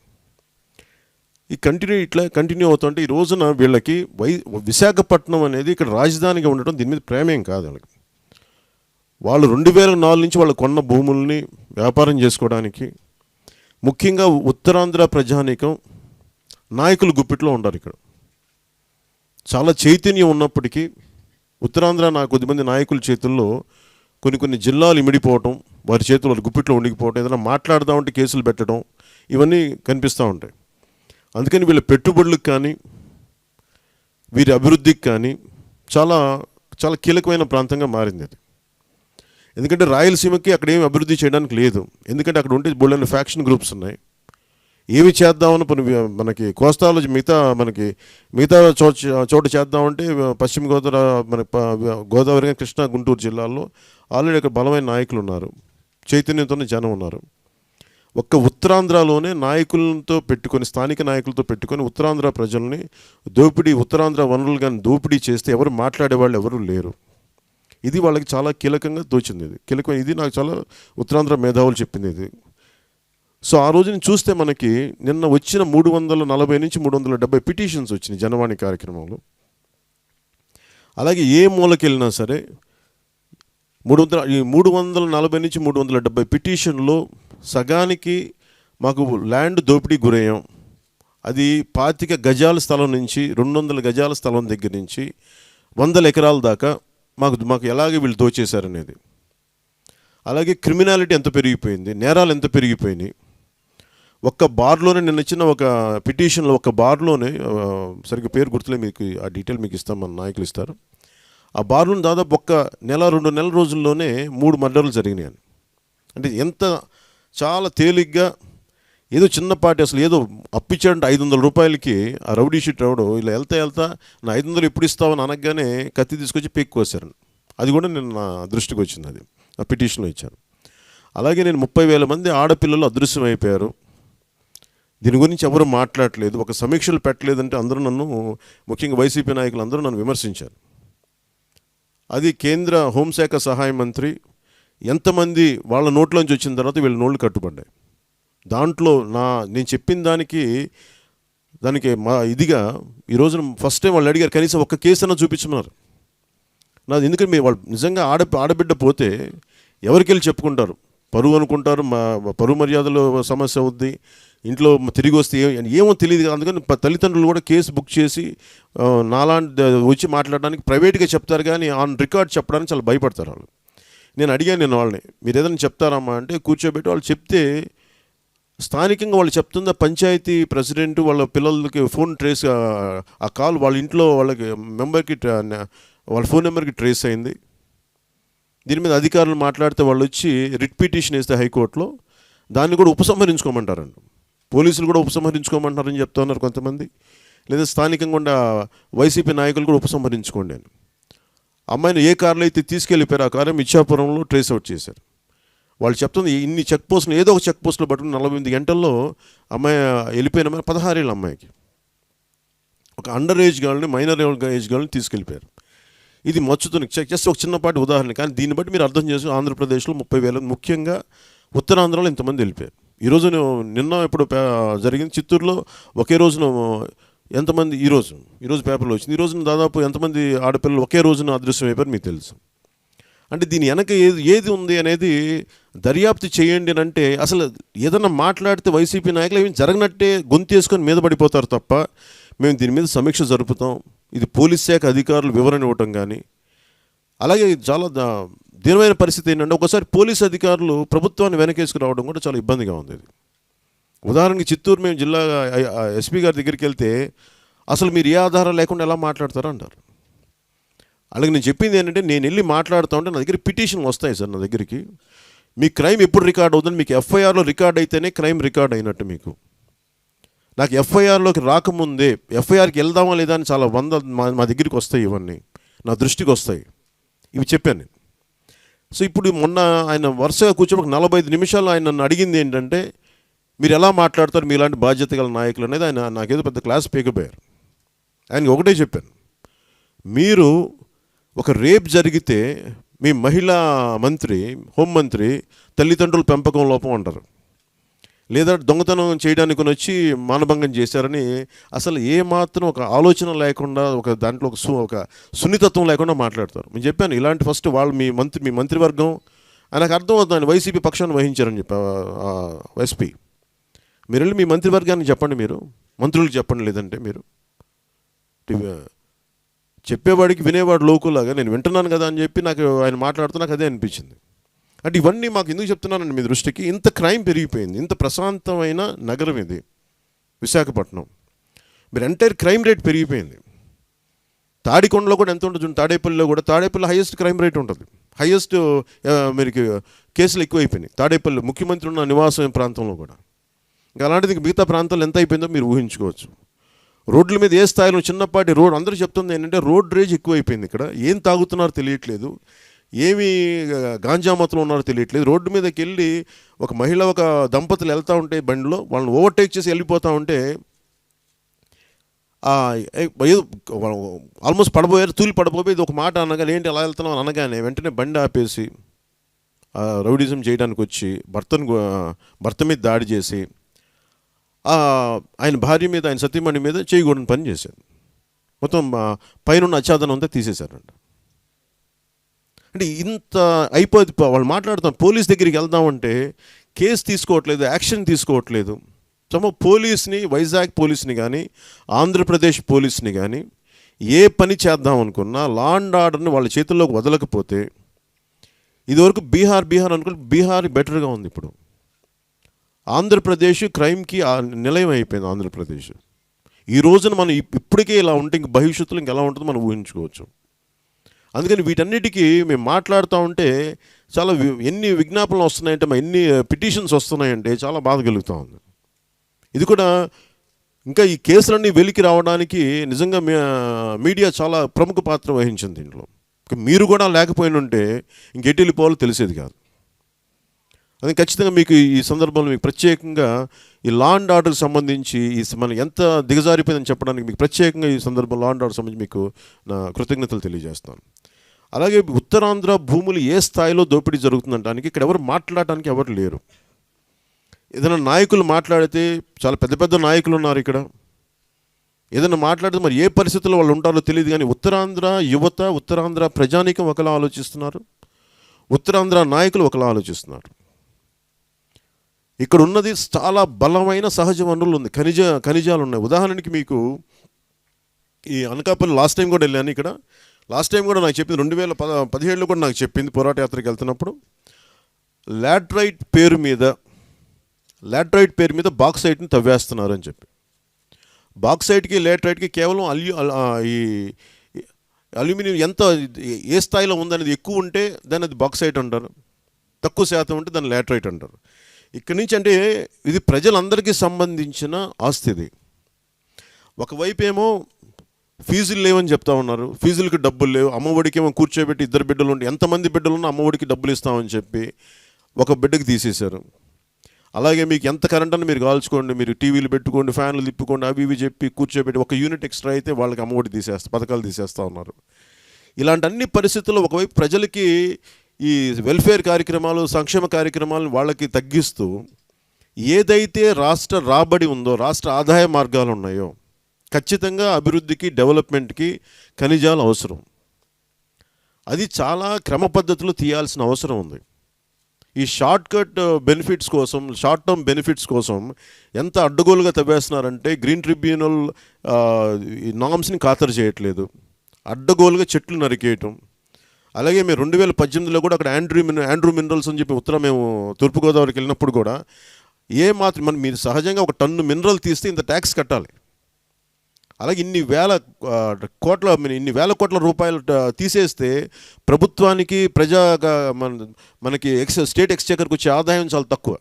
ఇట్లా కంటిన్యూ అవుతుంటే ఈ రోజున వీళ్ళకి విశాఖపట్నం అనేది ఇక్కడ రాజధానిగా ఉండటం దీని మీద ప్రేమేం కాదు వాళ్ళకి. వాళ్ళు 2004 నుంచి వాళ్ళు కొన్న భూముల్ని వ్యాపారం చేసుకోవడానికి, ముఖ్యంగా ఉత్తరాంధ్ర ప్రజానీకం నాయకులు గుప్పిట్లో ఉంటారు. ఇక్కడ చాలా చైతన్యం ఉన్నప్పటికీ ఉత్తరాంధ్ర కొద్దిమంది నాయకుల చేతుల్లో కొన్ని జిల్లాలు ఇమిడిపోవటం, వారి చేతుల్లో గుప్పిట్లో ఉండిపోవటం, ఏదైనా మాట్లాడదామంటే కేసులు పెట్టడం, ఇవన్నీ కనిపిస్తూ ఉంటాయి. అందుకని వీళ్ళ పెట్టుబడులకు కానీ వీరి అభివృద్ధికి కానీ చాలా చాలా కీలకమైన ప్రాంతంగా మారింది అది. ఎందుకంటే రాయలసీమకి అక్కడ ఏమి అభివృద్ధి చేయడానికి లేదు. ఎందుకంటే అక్కడ ఉంటే బోల్డెన్ ఫ్యాక్షన్ గ్రూప్స్ ఉన్నాయి. ఏమి చేద్దామని మనకి కోస్తాలో మిగతా చోట చేద్దామంటే పశ్చిమ గోదావరి కృష్ణా గుంటూరు జిల్లాల్లో ఆల్రెడీ అక్కడ బలమైన నాయకులు ఉన్నారు, చైతన్యంతోనే జనం ఉన్నారు. ఒక్క ఉత్తరాంధ్రలోనే నాయకులతో పెట్టుకొని, స్థానిక నాయకులతో పెట్టుకొని ఉత్తరాంధ్ర ప్రజల్ని ఉత్తరాంధ్ర వనరులు కానీ దోపిడీ చేస్తే ఎవరు మాట్లాడేవాళ్ళు ఎవరు లేరు. ఇది వాళ్ళకి చాలా కీలకంగా తోచింది. ఇది నాకు చాలా ఉత్తరాంధ్ర మేధావులు చెప్పింది ఇది. సో ఆ రోజుని చూస్తే మనకి నిన్న వచ్చిన 340 నుంచి 370 పిటిషన్స్ వచ్చినాయి జనవాణి కార్యక్రమంలో. అలాగే ఏ మూలకెళ్ళినా సరే 340 నుంచి 370 పిటిషన్లో సగానికి మాకు ల్యాండ్ దోపిడీ గురయ్యాం. అది 25 గజాల స్థలం నుంచి 200 గజాల స్థలం దగ్గర నుంచి 100 ఎకరాల దాకా మాకు ఎలాగే వీళ్ళు దోచేశారనేది. అలాగే క్రిమినాలిటీ ఎంత పెరిగిపోయింది, నేరాలు ఎంత పెరిగిపోయినాయి. ఒక్క బార్లోనే నిన్న ఇచ్చిన ఒక పిటిషన్లో ఒక బార్లోనే, సరిగ్గా పేరు గుర్తులే, మీకు ఆ డీటెయిల్ మీకు ఇస్తాం, మన నాయకులు ఇస్తారు. ఆ బార్లోనే దాదాపు 1-2 నెలల రోజుల్లోనే 3 మర్డర్లు జరిగినాయి. అంటే ఎంత చాలా తేలిగ్గా ఏదో చిన్నపాటి, అసలు ఏదో అప్పిచ్చాడంటే 500 రూపాయలకి ఆ రౌడీ షీట్ రావడం, ఇలా వెళ్తా నా 500 ఎప్పుడు ఇస్తావని అనగానే కత్తి తీసుకొచ్చి పీక్ కోసారు. అది కూడా నేను నా దృష్టికి వచ్చింది, అది ఆ పిటిషన్లో ఇచ్చాను. అలాగే నేను 30,000 మంది ఆడపిల్లలు అదృశ్యం అయిపోయారు, దీని గురించి ఎవరు మాట్లాడలేదు, ఒక సమీక్షలు పెట్టలేదంటే అందరూ నన్ను, ముఖ్యంగా వైసీపీ నాయకులు అందరూ నన్ను విమర్శించారు. అది కేంద్ర హోంశాఖ సహాయ మంత్రి ఎంతమంది వాళ్ళ నోట్లోంచి వచ్చిన తర్వాత వీళ్ళ నోళ్ళు కట్టుబడ్డాయి. దాంట్లో నేను చెప్పిన దానికి ఇదిగా ఈరోజు ఫస్ట్ టైం వాళ్ళు అడిగారు కనీసం ఒక్క కేసు అన్నా చూపించమన్నారు. ఎందుకంటే వాళ్ళు నిజంగా ఆడబిడ్డ పోతే ఎవరికి వెళ్ళి చెప్పుకుంటారు, పరువు అనుకుంటారు, పరువు మర్యాదలో సమస్య అవుద్ది, ఇంట్లో తిరిగి వస్తే ఏమో తెలియదు. అందుకని తల్లిదండ్రులు కూడా కేసు బుక్ చేసి నాలాంటి వచ్చి మాట్లాడడానికి ప్రైవేట్గా చెప్తారు, కానీ ఆన్ రికార్డ్ చెప్పడానికి చాలా భయపడతారు వాళ్ళు. నేను అడిగాను వాళ్ళని, మీరు ఏదైనా చెప్తారమ్మా అంటే కూర్చోబెట్టి వాళ్ళు చెప్తే, స్థానికంగా వాళ్ళు చెప్తుందా పంచాయతీ ప్రెసిడెంట్ వాళ్ళ పిల్లలకి ఫోన్ ట్రేస్, ఆ కాల్ వాళ్ళ ఇంట్లో వాళ్ళకి వాళ్ళ ఫోన్ నెంబర్కి ట్రేస్ అయింది. దీని మీద అధికారులు మాట్లాడితే వాళ్ళు వచ్చి రిట్ పిటిషన్ వేస్తే హైకోర్టులో దాన్ని కూడా ఉపసంహరించుకోమంటారండి. పోలీసులు కూడా ఉపసంహరించుకోమంటారని చెప్తా ఉన్నారు కొంతమంది, లేదా స్థానికంగా ఉన్న వైసీపీ నాయకులు కూడా ఉపసంహరించుకోండి అని. అమ్మాయిని ఏ కారులో అయితే తీసుకెళ్ళిపోయారు ఆ కారు ఇచ్చాపురంలో ట్రేస్ అవుట్ చేశారు. వాళ్ళు చెప్తుంది ఇన్ని చెక్ పోస్టులు ఏదో ఒక చెక్ పోస్టులో పట్టుకుని 48 గంటల్లో అమ్మాయి వెళ్ళిపోయిన 16 ఏళ్ళ అమ్మాయికి ఒక అండర్ ఏజ్ గర్ల్ని, మైనర్ ఏజ్ గర్ల్ని తీసుకెళ్ళిపోయారు. ఇది మచ్చుతుని జస్ట్ ఒక చిన్నపాటి ఉదాహరణ, కానీ దీన్ని బట్టి మీరు అర్థం చేసి ఆంధ్రప్రదేశ్లో 30,000, ముఖ్యంగా ఉత్తరాంధ్రలో ఇంతమంది వెళ్ళిపోయారు. ఈరోజు నిన్న ఎప్పుడు జరిగింది చిత్తూరులో ఒకే రోజున ఎంతమంది, ఈరోజు పేపర్లో వచ్చింది, ఈ రోజున దాదాపు ఎంతమంది ఆడపిల్లలు ఒకే రోజున అదృశ్యం అయిపోయారు మీకు తెలుసు. అంటే దీని వెనక ఏది ఉంది అనేది దర్యాప్తు చేయండి అని అంటే, అసలు ఏదన్నా మాట్లాడితే వైసీపీ నాయకులు ఏమి జరగనట్టే గొంతేసుకొని మీద పడిపోతారు తప్ప, మేము దీని మీద సమీక్ష జరుపుతాం, ఇది పోలీస్ శాఖ అధికారులు వివరణ ఇవ్వటం కానీ. అలాగే చాలా దీనమైన పరిస్థితి ఏంటంటే, ఒకసారి పోలీస్ అధికారులు ప్రభుత్వాన్ని వెనకేసుకు రావడం కూడా చాలా ఇబ్బందిగా ఉంది. ఇది ఉదాహరణకి చిత్తూరు మేము జిల్లా ఎస్పీ గారి దగ్గరికి వెళ్తే, అసలు మీరు ఏ ఆధారం లేకుండా ఎలా మాట్లాడతారు అంటారు. అలాగే నేను చెప్పింది ఏంటంటే, నేను వెళ్ళి మాట్లాడుతూ ఉంటే నా దగ్గర పిటిషన్ వస్తాయి సార్, నా దగ్గరికి మీ క్రైమ్ ఎప్పుడు రికార్డ్ అవుతుంది, మీకు ఎఫ్ఐఆర్లో రికార్డ్ అయితేనే క్రైమ్ రికార్డ్ అయినట్టు. మీకు నాకు ఎఫ్ఐఆర్లోకి రాకముందే ఎఫ్ఐఆర్కి వెళ్దామా లేదా అని చాలా మా దగ్గరికి వస్తాయి, ఇవన్నీ నా దృష్టికి వస్తాయి, ఇవి చెప్పాను నేను. సో ఇప్పుడు మొన్న ఆయన వరుసగా కూర్చోబోక 45 నిమిషాలు ఆయన నన్ను అడిగింది ఏంటంటే, మీరు ఎలా మాట్లాడతారు మీలాంటి బాధ్యత గల నాయకులు అనేది. ఆయన నాకేదో పెద్ద క్లాస్ పీకపోయారు. ఆయనకి ఒకటే చెప్పాను, మీరు ఒక రేప్ జరిగితే మీ మహిళా మంత్రి, హోంమంత్రి తల్లిదండ్రుల పెంపకం లోపం అంటారు, లేదా దొంగతనం చేయడానికి వచ్చి మానభంగం చేశారని అసలు ఏమాత్రం ఒక ఆలోచన లేకుండా, ఒక దాంట్లో ఒక సున్నితత్వం లేకుండా మాట్లాడతారు. నేను చెప్పాను, ఇలాంటి ఫస్ట్ వాళ్ళు మీ మంత్రివర్గం ఆయనకు అర్థం అవుతుంది, వైసీపీ పక్షాన్ని వహించారని చెప్పి ఎస్పీ, మీరు వెళ్ళి మీ మంత్రివర్గానికి చెప్పండి, మీరు మంత్రులకు చెప్పండి, లేదంటే మీరు చెప్పేవాడికి వినేవాడు లోకులాగా నేను వింటున్నాను కదా అని చెప్పి నాకు ఆయన మాట్లాడుతూ నాకు అదే అనిపించింది. అంటే ఇవన్నీ మాకు ఎందుకు చెప్తున్నానండి మీ దృష్టికి, ఇంత క్రైమ్ పెరిగిపోయింది, ఇంత ప్రశాంతమైన నగరం ఇది విశాఖపట్నం, మీరు ఎంటైర్ క్రైమ్ రేట్ పెరిగిపోయింది. తాడికొండలో కూడా ఎంత ఉంటుంది, తాడేపల్లిలో కూడా, తాడేపల్లి హైయెస్ట్ క్రైమ్ రేట్ ఉంటుంది, హైయెస్ట్ మీరు కేసులు ఎక్కువైపోయినాయి తాడేపల్లి, ముఖ్యమంత్రి ఉన్న నివాసం ప్రాంతంలో కూడా. ఇంకా అలాంటిది మిగతా ప్రాంతాలు ఎంత అయిపోయిందో మీరు ఊహించుకోవచ్చు. రోడ్ల మీద ఏ స్థాయిలో చిన్నపాటి రోడ్, అందరూ చెప్తుంది ఏంటంటే రోడ్ రేజ్ ఎక్కువైపోయింది. ఇక్కడ ఏం తాగుతున్నారో తెలియట్లేదు, ఏమి గాంజామతలో ఉన్నారో తెలియట్లేదు. రోడ్డు మీదకి వెళ్ళి ఒక మహిళ, ఒక దంపతులు వెళ్తూ ఉంటే బండిలో వాళ్ళని ఓవర్టేక్ చేసి వెళ్ళిపోతూ ఉంటే ఏదో ఆల్మోస్ట్ పడబోయారు, తూలి పడబోయి ఇది ఒక మాట అనగానే, ఏంటి అలా వెళ్తున్నాం అనగానే వెంటనే బండి ఆపేసి రౌడిజం చేయడానికి వచ్చి భర్త మీద దాడి చేసి ఆయన భార్య మీద, ఆయన సతీమణి మీద చేయకూడని పని చేశారు. మొత్తం పైన అచ్చాదనం అంతా తీసేశారంట. అంటే ఇంత అయిపోయింది. వాళ్ళు మాట్లాడుతాం, పోలీస్ దగ్గరికి వెళ్దామంటే కేసు తీసుకోవట్లేదు, యాక్షన్ తీసుకోవట్లేదు. పోలీస్ని, వైజాగ్ పోలీస్ని కానీ, ఆంధ్రప్రదేశ్ పోలీస్ని కానీ ఏ పని చేద్దాం అనుకున్నా లా అండ్ ఆర్డర్ని వాళ్ళ చేతుల్లోకి వదలకపోతే, ఇదివరకు బీహార్ అనుకుంటే బీహార్ బెటర్గా ఉంది. ఇప్పుడు ఆంధ్రప్రదేశ్ క్రైమ్కి నిలయం అయిపోయింది ఆంధ్రప్రదేశ్. ఈ రోజున మనం ఇప్పటికే ఇలా ఉంటే ఇంక భవిష్యత్తులో ఇంకెలా ఉంటుందో మనం ఊహించుకోవచ్చు. అందుకని వీటన్నిటికీ మేము మాట్లాడుతూ ఉంటే చాలా ఎన్ని విజ్ఞాపనలు వస్తున్నాయంటే, ఎన్ని పిటిషన్స్ వస్తున్నాయంటే చాలా బాధ కలుగుతూ ఉంది. ఇది కూడా ఇంకా ఈ కేసులన్నీ వెలికి రావడానికి నిజంగా మీడియా చాలా ప్రముఖ పాత్ర వహించింది దీంట్లో. మీరు కూడా లేకపోయిన ఉంటే ఇంకెటు వెళ్ళిపోవాలో తెలిసేది కాదు. అది ఖచ్చితంగా మీకు ఈ సందర్భంలో మీకు ప్రత్యేకంగా ఈ లా అండ్ ఆర్డర్కి సంబంధించి మనం ఎంత దిగజారిపోయిందని చెప్పడానికి మీకు ప్రత్యేకంగా ఈ సందర్భంలో లా అండ్ ఆర్డర్ సంబంధించి మీకు నా కృతజ్ఞతలు తెలియజేస్తాను. అలాగే ఉత్తరాంధ్ర భూములు ఏ స్థాయిలో దోపిడీ జరుగుతుందంటానికి ఇక్కడ ఎవరు మాట్లాడటానికి ఎవరు లేరు. ఏదైనా నాయకులు మాట్లాడితే చాలా పెద్ద పెద్ద నాయకులు ఉన్నారు ఇక్కడ, ఏదైనా మాట్లాడితే మరి ఏ పరిస్థితుల్లో వాళ్ళు ఉంటారో తెలియదు. కానీ ఉత్తరాంధ్ర యువత, ఉత్తరాంధ్ర ప్రజానీకం ఒకలా ఆలోచిస్తున్నారు, ఉత్తరాంధ్ర నాయకులు ఒకలా ఆలోచిస్తున్నారు. ఇక్కడ ఉన్నది చాలా బలమైన సహజ వనరులు ఉంది, ఖనిజాలు ఉన్నాయి. ఉదాహరణకి మీకు ఈ అనకాపల్లి లాస్ట్ టైం కూడా వెళ్ళాను. ఇక్కడ లాస్ట్ టైం కూడా నాకు చెప్పింది 2017లో కూడా నాకు చెప్పింది, పోరాట యాత్రకి వెళ్తున్నప్పుడు లాటరైట్ పేరు మీద బాక్సైట్ని తవ్వేస్తున్నారు అని చెప్పి. బాక్సైట్కి లాటరైట్కి కేవలం ఈ అల్యూమినియం ఎంత ఏ స్థాయిలో ఉందనేది ఎక్కువ ఉంటే దాన్ని అది బాక్సైట్ అంటారు, తక్కువ శాతం ఉంటే దాన్ని లాటరైట్ అంటారు. ఇక్కడి నుంచి అంటే ఇది ప్రజలందరికీ సంబంధించిన ఆస్తి. ఇది ఒకవైపు ఏమో ఫీజులు లేవని చెప్తా ఉన్నారు, ఫీజులకి డబ్బులు లేవు, అమ్మఒడికి ఏమో కూర్చోబెట్టి 2 బిడ్డలు ఉంటే ఎంతమంది బిడ్డలు ఉన్నా అమ్మఒడికి డబ్బులు ఇస్తామని చెప్పి ఒక బిడ్డకి తీసేశారు. అలాగే మీకు ఎంత కరెంట్ అని మీరు కాల్చుకోండి, మీరు టీవీలు పెట్టుకోండి, ఫ్యాన్లు తిప్పుకోండి, అవి ఇవి చెప్పి కూర్చోబెట్టి 1 యూనిట్ ఎక్స్ట్రా అయితే వాళ్ళకి అమ్మఒడి పథకాలు తీసేస్తూ ఉన్నారు. ఇలాంటి అన్ని పరిస్థితుల్లో ఒకవైపు ప్రజలకి ఈ వెల్ఫేర్ కార్యక్రమాలు, సంక్షేమ కార్యక్రమాలను వాళ్ళకి తగ్గిస్తూ ఏదైతే రాష్ట్ర రాబడి ఉందో, రాష్ట్ర ఆదాయ మార్గాలు ఉన్నాయో, ఖచ్చితంగా అభివృద్ధికి, డెవలప్మెంట్కి ఖనిజాలు అవసరం. అది చాలా క్రమ పద్ధతిలో తీయాల్సిన అవసరం ఉంది. ఈ షార్ట్ టర్మ్ బెనిఫిట్స్ కోసం ఎంత అడ్డగోలుగా తవ్వేస్తున్నారంటే గ్రీన్ ట్రిబ్యునల్ ఈ నామ్స్ని ఖాతరు చేయట్లేదు, అడ్డగోలుగా చెట్లు నరికేయటం. అలాగే మేము 2018లో కూడా అక్కడ ఆండ్రూ మినరల్స్ అని చెప్పి మేము తూర్పుగోదావరికి వెళ్ళినప్పుడు కూడా మాత్రం మీరు సహజంగా 1 టన్ను మినరల్ తీస్తే ఇంత ట్యాక్స్ కట్టాలి. అలాగే ఇన్ని వేల కోట్ల రూపాయలు తీసేస్తే ప్రభుత్వానికి మనకి స్టేట్ ఎక్స్చేకర్కి వచ్చే ఆదాయం చాలా తక్కువ.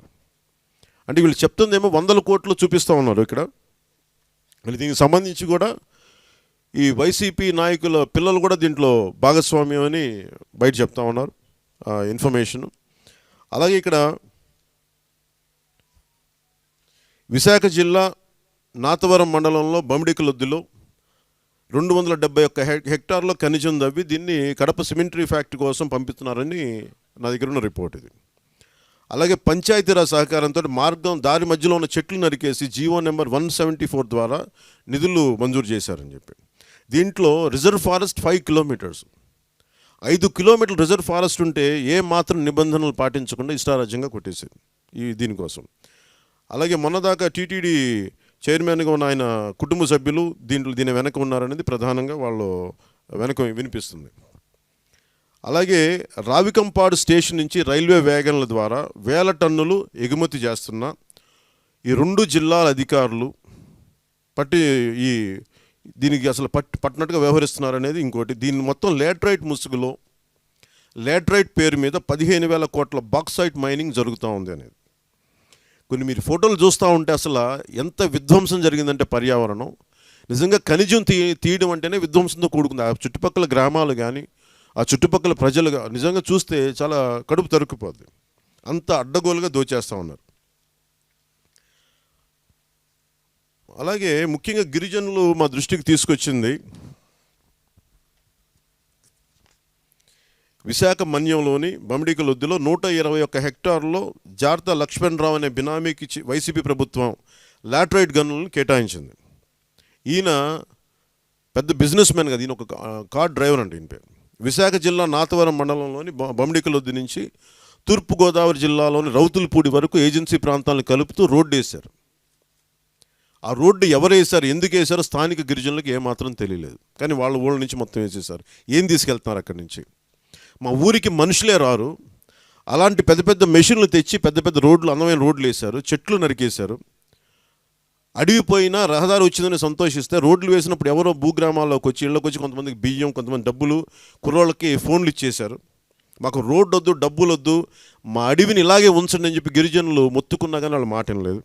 అంటే వీళ్ళు చెప్తుందేమో 100 కోట్లు చూపిస్తూ ఉన్నారు ఇక్కడ. దీనికి సంబంధించి కూడా ఈ వైసీపీ నాయకుల పిల్లలు కూడా దీంట్లో భాగస్వామ్యం అని బయట చెప్తా ఉన్నారు ఇన్ఫర్మేషన్. అలాగే ఇక్కడ విశాఖ జిల్లా నాతవరం మండలంలో బమిడికలొద్దులో 271 హెక్టార్లో ఖనిజం తవ్వి దీన్ని కడప సిమెంటరీ ఫ్యాక్టరీ కోసం పంపిస్తున్నారని నా దగ్గర ఉన్న రిపోర్ట్ ఇది. అలాగే పంచాయతీరాజ్ సహకారంతో దారి మధ్యలో ఉన్న చెట్లు నరికేసి జీవో నెంబర్ 174 ద్వారా నిధులు మంజూరు చేశారని చెప్పి. దీంట్లో రిజర్వ్ ఫారెస్ట్ 5 కిలోమీటర్స్, 5 కిలోమీటర్ల రిజర్వ్ ఫారెస్ట్ ఉంటే మాత్రం నిబంధనలు పాటించకుండా ఇష్టారాజ్యంగా కొట్టేసేది దీనికోసం. అలాగే మొన్నదాకా టీటీడీ చైర్మన్గా ఉన్న ఆయన కుటుంబ సభ్యులు దీని వెనక ఉన్నారనేది ప్రధానంగా వాళ్ళు వెనక వినిపిస్తుంది. అలాగే రావికంపాడు స్టేషన్ నుంచి రైల్వే వ్యాగన్ల ద్వారా 1000 టన్నులు ఎగుమతి చేస్తున్న ఈ 2 జిల్లాల అధికారులు దీనికి అసలు పట్టినట్టుగా వ్యవహరిస్తున్నారనేది ఇంకోటి. దీన్ని మొత్తం లేటరైట్ ముసుగులో లేటరైట్ పేరు మీద 15,000 కోట్ల బాక్సైట్ మైనింగ్ జరుగుతూ ఉంది అనేది. కొన్ని మీరు ఫోటోలు చూస్తూ ఉంటే అసలు ఎంత విధ్వంసం జరిగిందంటే పర్యావరణం నిజంగా ఖనిజం తీయడం అంటేనే విధ్వంసంతో కూడుకుంది. ఆ చుట్టుపక్కల గ్రామాలు కానీ ఆ చుట్టుపక్కల ప్రజలు నిజంగా చూస్తే చాలా కడుపు తరుక్కుపోద్ది, అంత అడ్డగోలుగా దోచేస్తూ ఉన్నారు. అలాగే ముఖ్యంగా గిరిజనులు మా దృష్టికి తీసుకొచ్చింది విశాఖ మన్యంలోని బమిడికలొద్దులో 121 హెక్టార్లో జార్త లక్ష్మణరావు అనే బినామీకి వైసీపీ ప్రభుత్వం లాటరైట్ గనులను కేటాయించింది. ఈయన పెద్ద బిజినెస్ మ్యాన్ కదా, ఈయన ఒక కార్ డ్రైవర్ అంటే ఈయన పేరు. విశాఖ జిల్లా నాతవరం మండలంలోని బమిడికలొద్దు నుంచి తూర్పుగోదావరి జిల్లాలోని రౌతులపూడి వరకు ఏజెన్సీ ప్రాంతాలను కలుపుతూ రోడ్డు వేశారు. ఆ రోడ్డు ఎవరు వేశారు, ఎందుకు వేశారో స్థానిక గిరిజనులకు ఏమాత్రం తెలియలేదు. కానీ వాళ్ళ ఊళ్ళ నుంచి మొత్తం వేసేశారు. ఏం తీసుకెళ్తున్నారు అక్కడి నుంచి? మా ఊరికి మనుషులే రారు, అలాంటి పెద్ద పెద్ద మెషిన్లు తెచ్చి పెద్ద పెద్ద రోడ్లు, అందమైన రోడ్లు వేశారు, చెట్లు నరికేశారు. అడిగిపోయినా రహదారి వచ్చిందని సంతోషిస్తే రోడ్లు వేసినప్పుడు ఎవరో భూగ్రామాల్లోకి వచ్చి ఇళ్ళకి వచ్చి కొంతమందికి బియ్యం, కొంతమంది డబ్బులు, కుర్రోళ్ళకి ఫోన్లు ఇచ్చేశారు. మాకు రోడ్డు వద్దు, డబ్బులు వద్దు, మా అడవిని ఇలాగే ఉంచండి అని చెప్పి గిరిజనులు మొత్తుకున్నా కానీ వాళ్ళ మాట వినలేదు.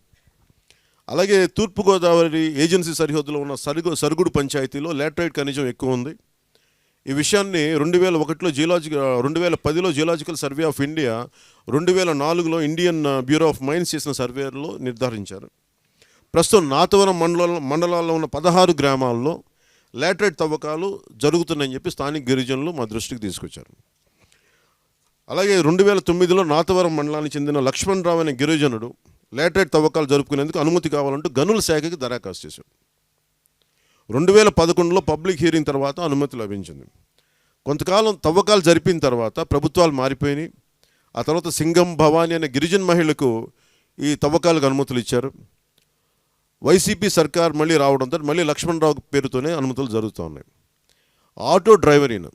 అలాగే తూర్పుగోదావరి ఏజెన్సీ సరిహద్దులో ఉన్న సరుగుడు పంచాయతీలో లాటరైట్ ఖనిజం ఎక్కువ ఉంది. ఈ విషయాన్ని 2010లో జియోలాజికల్ సర్వే ఆఫ్ ఇండియా, 2004లో ఇండియన్ బ్యూరో ఆఫ్ మైన్స్ చేసిన సర్వేలో నిర్ధారించారు. ప్రస్తుతం నాతవరం మండలాల్లో ఉన్న 16 గ్రామాల్లో లాటరైట్ తవ్వకాలు జరుగుతున్నాయని చెప్పి స్థానిక గిరిజనులు మా దృష్టికి తీసుకొచ్చారు. అలాగే 2009లో నాతవరం మండలానికి చెందిన లక్ష్మణరావు అనే గిరిజనుడు లాటరైట్ తవ్వకాలు జరుపుకునేందుకు అనుమతి కావాలంటూ గనుల శాఖకి దరఖాస్తు చేశాడు. 2011లో పబ్లిక్ హీరింగ్ తర్వాత అనుమతి లభించింది. కొంతకాలం తవ్వకాలు జరిపిన తర్వాత ప్రభుత్వాలు మారిపోయినాయి. ఆ తర్వాత సింగం భవానీ అనే గిరిజన మహిళకు ఈ తవ్వకాలకు అనుమతులు ఇచ్చారు. వైసీపీ సర్కార్ మళ్ళీ రావడంతో మళ్ళీ లక్ష్మణరావు పేరుతోనే అనుమతులు జరుగుతూ ఉన్నాయి. ఆటో డ్రైవర్ ఈయన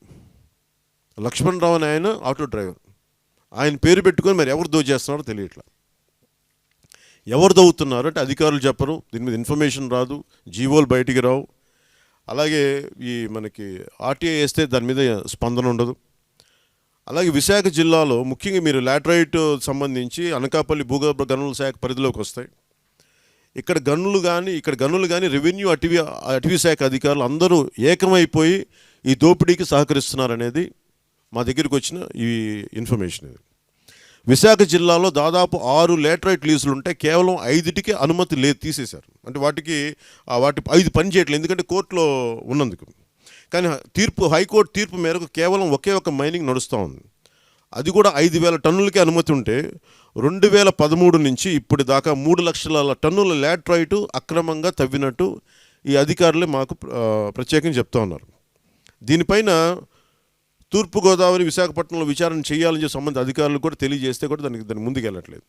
లక్ష్మణరావు అని ఆయన ఆటో డ్రైవర్. ఆయన పేరు పెట్టుకొని మరి ఎవరు దోచేస్తున్నారో తెలియట్లా. ఎవరు దవ్వుతున్నారు అంటే అధికారులు చెప్పరు, దీని మీద ఇన్ఫర్మేషన్ రాదు, జీవోలు బయటికి రావు. అలాగే మనకి ఆర్టీఐ వేస్తే దాని మీద స్పందన ఉండదు. అలాగే విశాఖ జిల్లాలో ముఖ్యంగా మీరు లాటరైట్ సంబంధించి అనకాపల్లి భూగర్భ గనుల శాఖ పరిధిలోకి వస్తాయి. ఇక్కడ గనులు కానీ రెవెన్యూ అటవీ శాఖ అధికారులు అందరూ ఏకమైపోయి ఈ దోపిడీకి సహకరిస్తున్నారనేది మా దగ్గరికి వచ్చిన ఈ ఇన్ఫర్మేషన్. ఇది విశాఖ జిల్లాలో దాదాపు 6 లాటరైట్ లీజులు ఉంటే కేవలం 5టికి అనుమతి లేదు, తీసేశారు. అంటే వాటి 5 పని చేయట్లేదు, ఎందుకంటే కోర్టులో ఉన్నందుకు. కానీ హైకోర్టు తీర్పు మేరకు కేవలం ఒకే ఒక మైనింగ్ నడుస్తూ ఉంది. అది కూడా 5,000 టన్నులకే అనుమతి ఉంటే 2013 నుంచి ఇప్పటి దాకా 3 లక్షల టన్నుల లాటరైట్ అక్రమంగా తవ్వినట్టు ఈ అధికారులే మాకు ప్రత్యేకంగా చెప్తా ఉన్నారు. దీనిపైన తూర్పుగోదావరి విశాఖపట్నంలో విచారణ చేయాలని చెప్పి సంబంధిత అధికారులు కూడా తెలియజేస్తే కూడా దానికి ముందుకు వెళ్ళట్లేదు.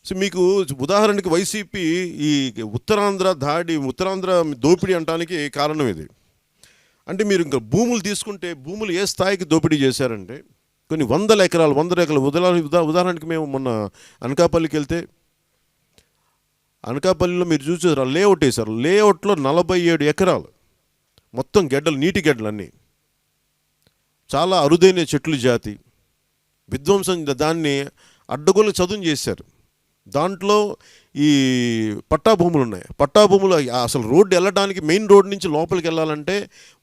సో మీకు ఉదాహరణకి వైసీపీ ఈ ఉత్తరాంధ్ర దోపిడీ అనడానికి కారణం ఇది. అంటే మీరు ఇంకా భూములు తీసుకుంటే భూములు ఏ స్థాయికి దోపిడీ చేశారంటే కొన్ని 100 ఎకరాలు ఉదాహరణకి మేము మొన్న అనకాపల్లికి వెళ్తే అనకాపల్లిలో మీరు చూసారు లేఅవుట్ వేశారు. లేఅవుట్లో 47 ఎకరాలు మొత్తం గెడ్డలు, నీటి గెడ్డలు అన్నీ, చాలా అరుదైన చెట్లు జాతి విధ్వంసం, దాన్ని అడ్డగోలు చదును చేశారు. దాంట్లో ఈ పట్టాభూములు ఉన్నాయి. పట్టాభూములు అసలు రోడ్డు వెళ్ళడానికి మెయిన్ రోడ్ నుంచి లోపలికి వెళ్ళాలంటే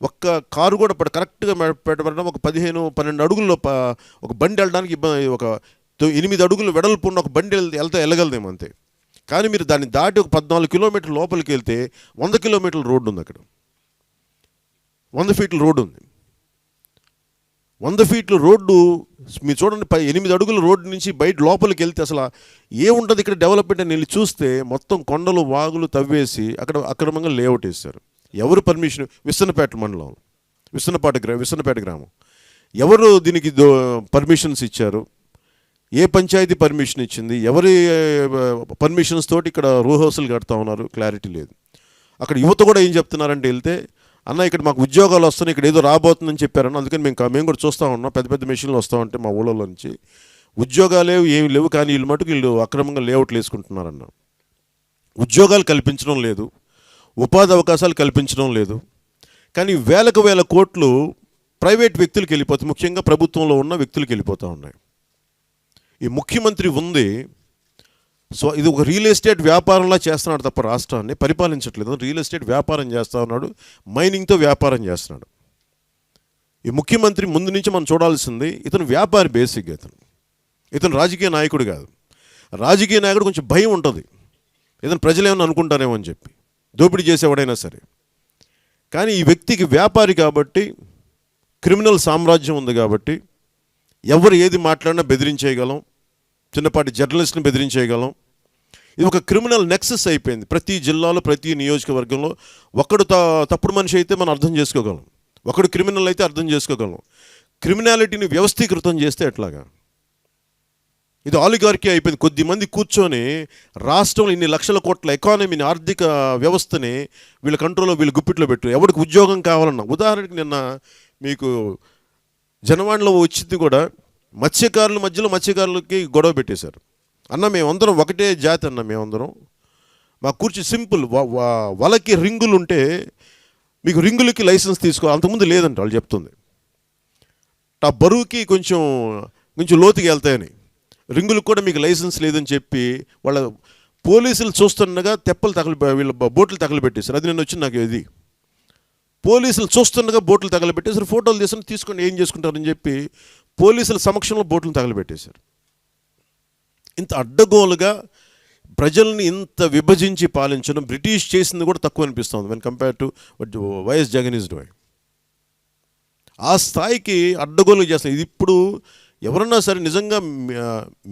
ఒక్క కారు కూడా కరెక్ట్గా పెట్టబడడం ఒక 15-12 అడుగుల్లో ఒక బండి వెళ్ళడానికి ఇబ్బంది. ఒక 8 అడుగులు వెడల్పు ఉన్న ఒక బండి వెళ్ళగలదేమో అంతే. కానీ మీరు దాన్ని దాటి ఒక 14 కిలోమీటర్ల లోపలికి వెళ్తే 100 కిలోమీటర్ల రోడ్డు ఉంది. అక్కడ 100 ఫీట్ల రోడ్డు ఉంది. 100 ఫీట్ల రోడ్డు మీరు చూడండి, 8 అడుగుల రోడ్డు నుంచి బయట లోపలికి వెళ్తే అసలు ఏముంటుంది ఇక్కడ డెవలప్మెంట్ అని వెళ్ళి చూస్తే మొత్తం కొండలు వాగులు తవ్వేసి అక్కడ అక్రమంగా లేఅవుట్ వేశారు. ఎవరు పర్మిషన్? విస్సన్నపేట మండలం, విస్సన్నపేట గ్రామం. ఎవరు దీనికి పర్మిషన్స్ ఇచ్చారు? ఏ పంచాయతీ పర్మిషన్ ఇచ్చింది? ఎవరి పర్మిషన్స్ తోటి ఇక్కడ రో హౌసులు కడతా ఉన్నారు? క్లారిటీ లేదు. అక్కడ యువత కూడా ఏం చెప్తున్నారంటే వెళ్తే, అన్న ఇక్కడ మాకు ఉద్యోగాలు వస్తున్నాయి, ఇక్కడ ఏదో రాబోతుందని చెప్పారన్న, అందుకని మేము కూడా చూస్తూ ఉన్నాం, పెద్ద మెషిన్లు వస్తూ ఉంటే మా ఊళ్ళో నుంచి ఉద్యోగాలు ఏమి లేవు, కానీ వీళ్ళు అక్రమంగా లేఅవుట్లు వేసుకుంటున్నారన్న. ఉద్యోగాలు కల్పించడం లేదు, ఉపాధి అవకాశాలు కల్పించడం లేదు, కానీ వేల కోట్లు ప్రైవేట్ వ్యక్తులకు వెళ్ళిపోతాయి, ముఖ్యంగా ప్రభుత్వంలో ఉన్న వ్యక్తులకు వెళ్ళిపోతూ ఉన్నాయి. ఈ ముఖ్యమంత్రి ఉంది, సో ఇది ఒక రియల్ ఎస్టేట్ వ్యాపారంలా చేస్తున్నాడు తప్ప రాష్ట్రాన్ని పరిపాలించట్లేదు. రియల్ ఎస్టేట్ వ్యాపారం చేస్తూ ఉన్నాడు, మైనింగ్తో వ్యాపారం చేస్తున్నాడు. ఈ ముఖ్యమంత్రి ముందు నుంచి మనం చూడాల్సింది, ఇతను వ్యాపారి బేసిక్గా. ఇతను రాజకీయ నాయకుడు కాదు. రాజకీయ నాయకుడు కొంచెం భయం ఉంటుంది, ఇతను ప్రజలు ఏమన్నా అనుకుంటారేమో అని చెప్పి, దోపిడీ చేసేవాడైనా సరే. కానీ ఈ వ్యక్తికి వ్యాపారి కాబట్టి, క్రిమినల్ సామ్రాజ్యం ఉంది కాబట్టి, ఎవరు ఏది మాట్లాడినా బెదిరించేయగలం, చిన్నపాటి జర్నలిస్ట్ని బెదిరించేయగలం. ఇది ఒక క్రిమినల్ నెక్సెస్ అయిపోయింది. ప్రతి జిల్లాలో ప్రతి నియోజకవర్గంలో ఒకడు తప్పుడు మనిషి అయితే మనం అర్థం చేసుకోగలం, ఒకడు క్రిమినల్ అయితే అర్థం చేసుకోగలం. క్రిమినాలిటీని వ్యవస్థీకృతం చేస్తే ఎట్లాగా? ఇది ఆలిగార్కీ అయిపోయింది. కొద్దిమంది కూర్చొని రాష్ట్రంలో ఇన్ని లక్షల కోట్ల ఎకానమీని, ఆర్థిక వ్యవస్థని వీళ్ళ కంట్రోల్లో, వీళ్ళ గుప్పిట్లో పెట్టు. ఎవరికి ఉద్యోగం కావాలన్నా, ఉదాహరణకి నిన్న మీకు జనవాణిలో వచ్చింది కూడా, మత్స్యకారుల మధ్యలో మత్స్యకారులకి గొడవ పెట్టేశారు. అన్న మేమందరం ఒకటే జాతి అన్న, మేమందరం మా కూర్చి సింపుల్, వలకి రింగులు ఉంటే మీకు రింగులకి లైసెన్స్ తీసుకో, అంతకుముందు లేదంట వాళ్ళు చెప్తుంది. ఆ బరువుకి కొంచెం లోతుకి వెళ్తాయని, రింగులకు కూడా మీకు లైసెన్స్ లేదని చెప్పి వాళ్ళ పోలీసులు చూస్తుండగా వీళ్ళ బోట్లు తగలబెట్టేశారు. అది నేను వచ్చి నాకు ఇది పోలీసులు చూస్తుండగా బోట్లు తగలబెట్టేశారు. ఫోటోలు తీసుకొని ఏం చేసుకుంటారని చెప్పి పోలీసుల సమక్షంలో బోట్లను తగలబెట్టేశారు. ఇంత అడ్డగోలుగా ప్రజల్ని ఇంత విభజించి పాలించడం బ్రిటిష్ చేసింది కూడా తక్కువ అనిపిస్తుంది when compare to YS Jagan is doing. ఆ స్థాయికి అడ్డగోలుగా చేస్తుంది. ఇది ఇప్పుడు ఎవరన్నా సరే నిజంగా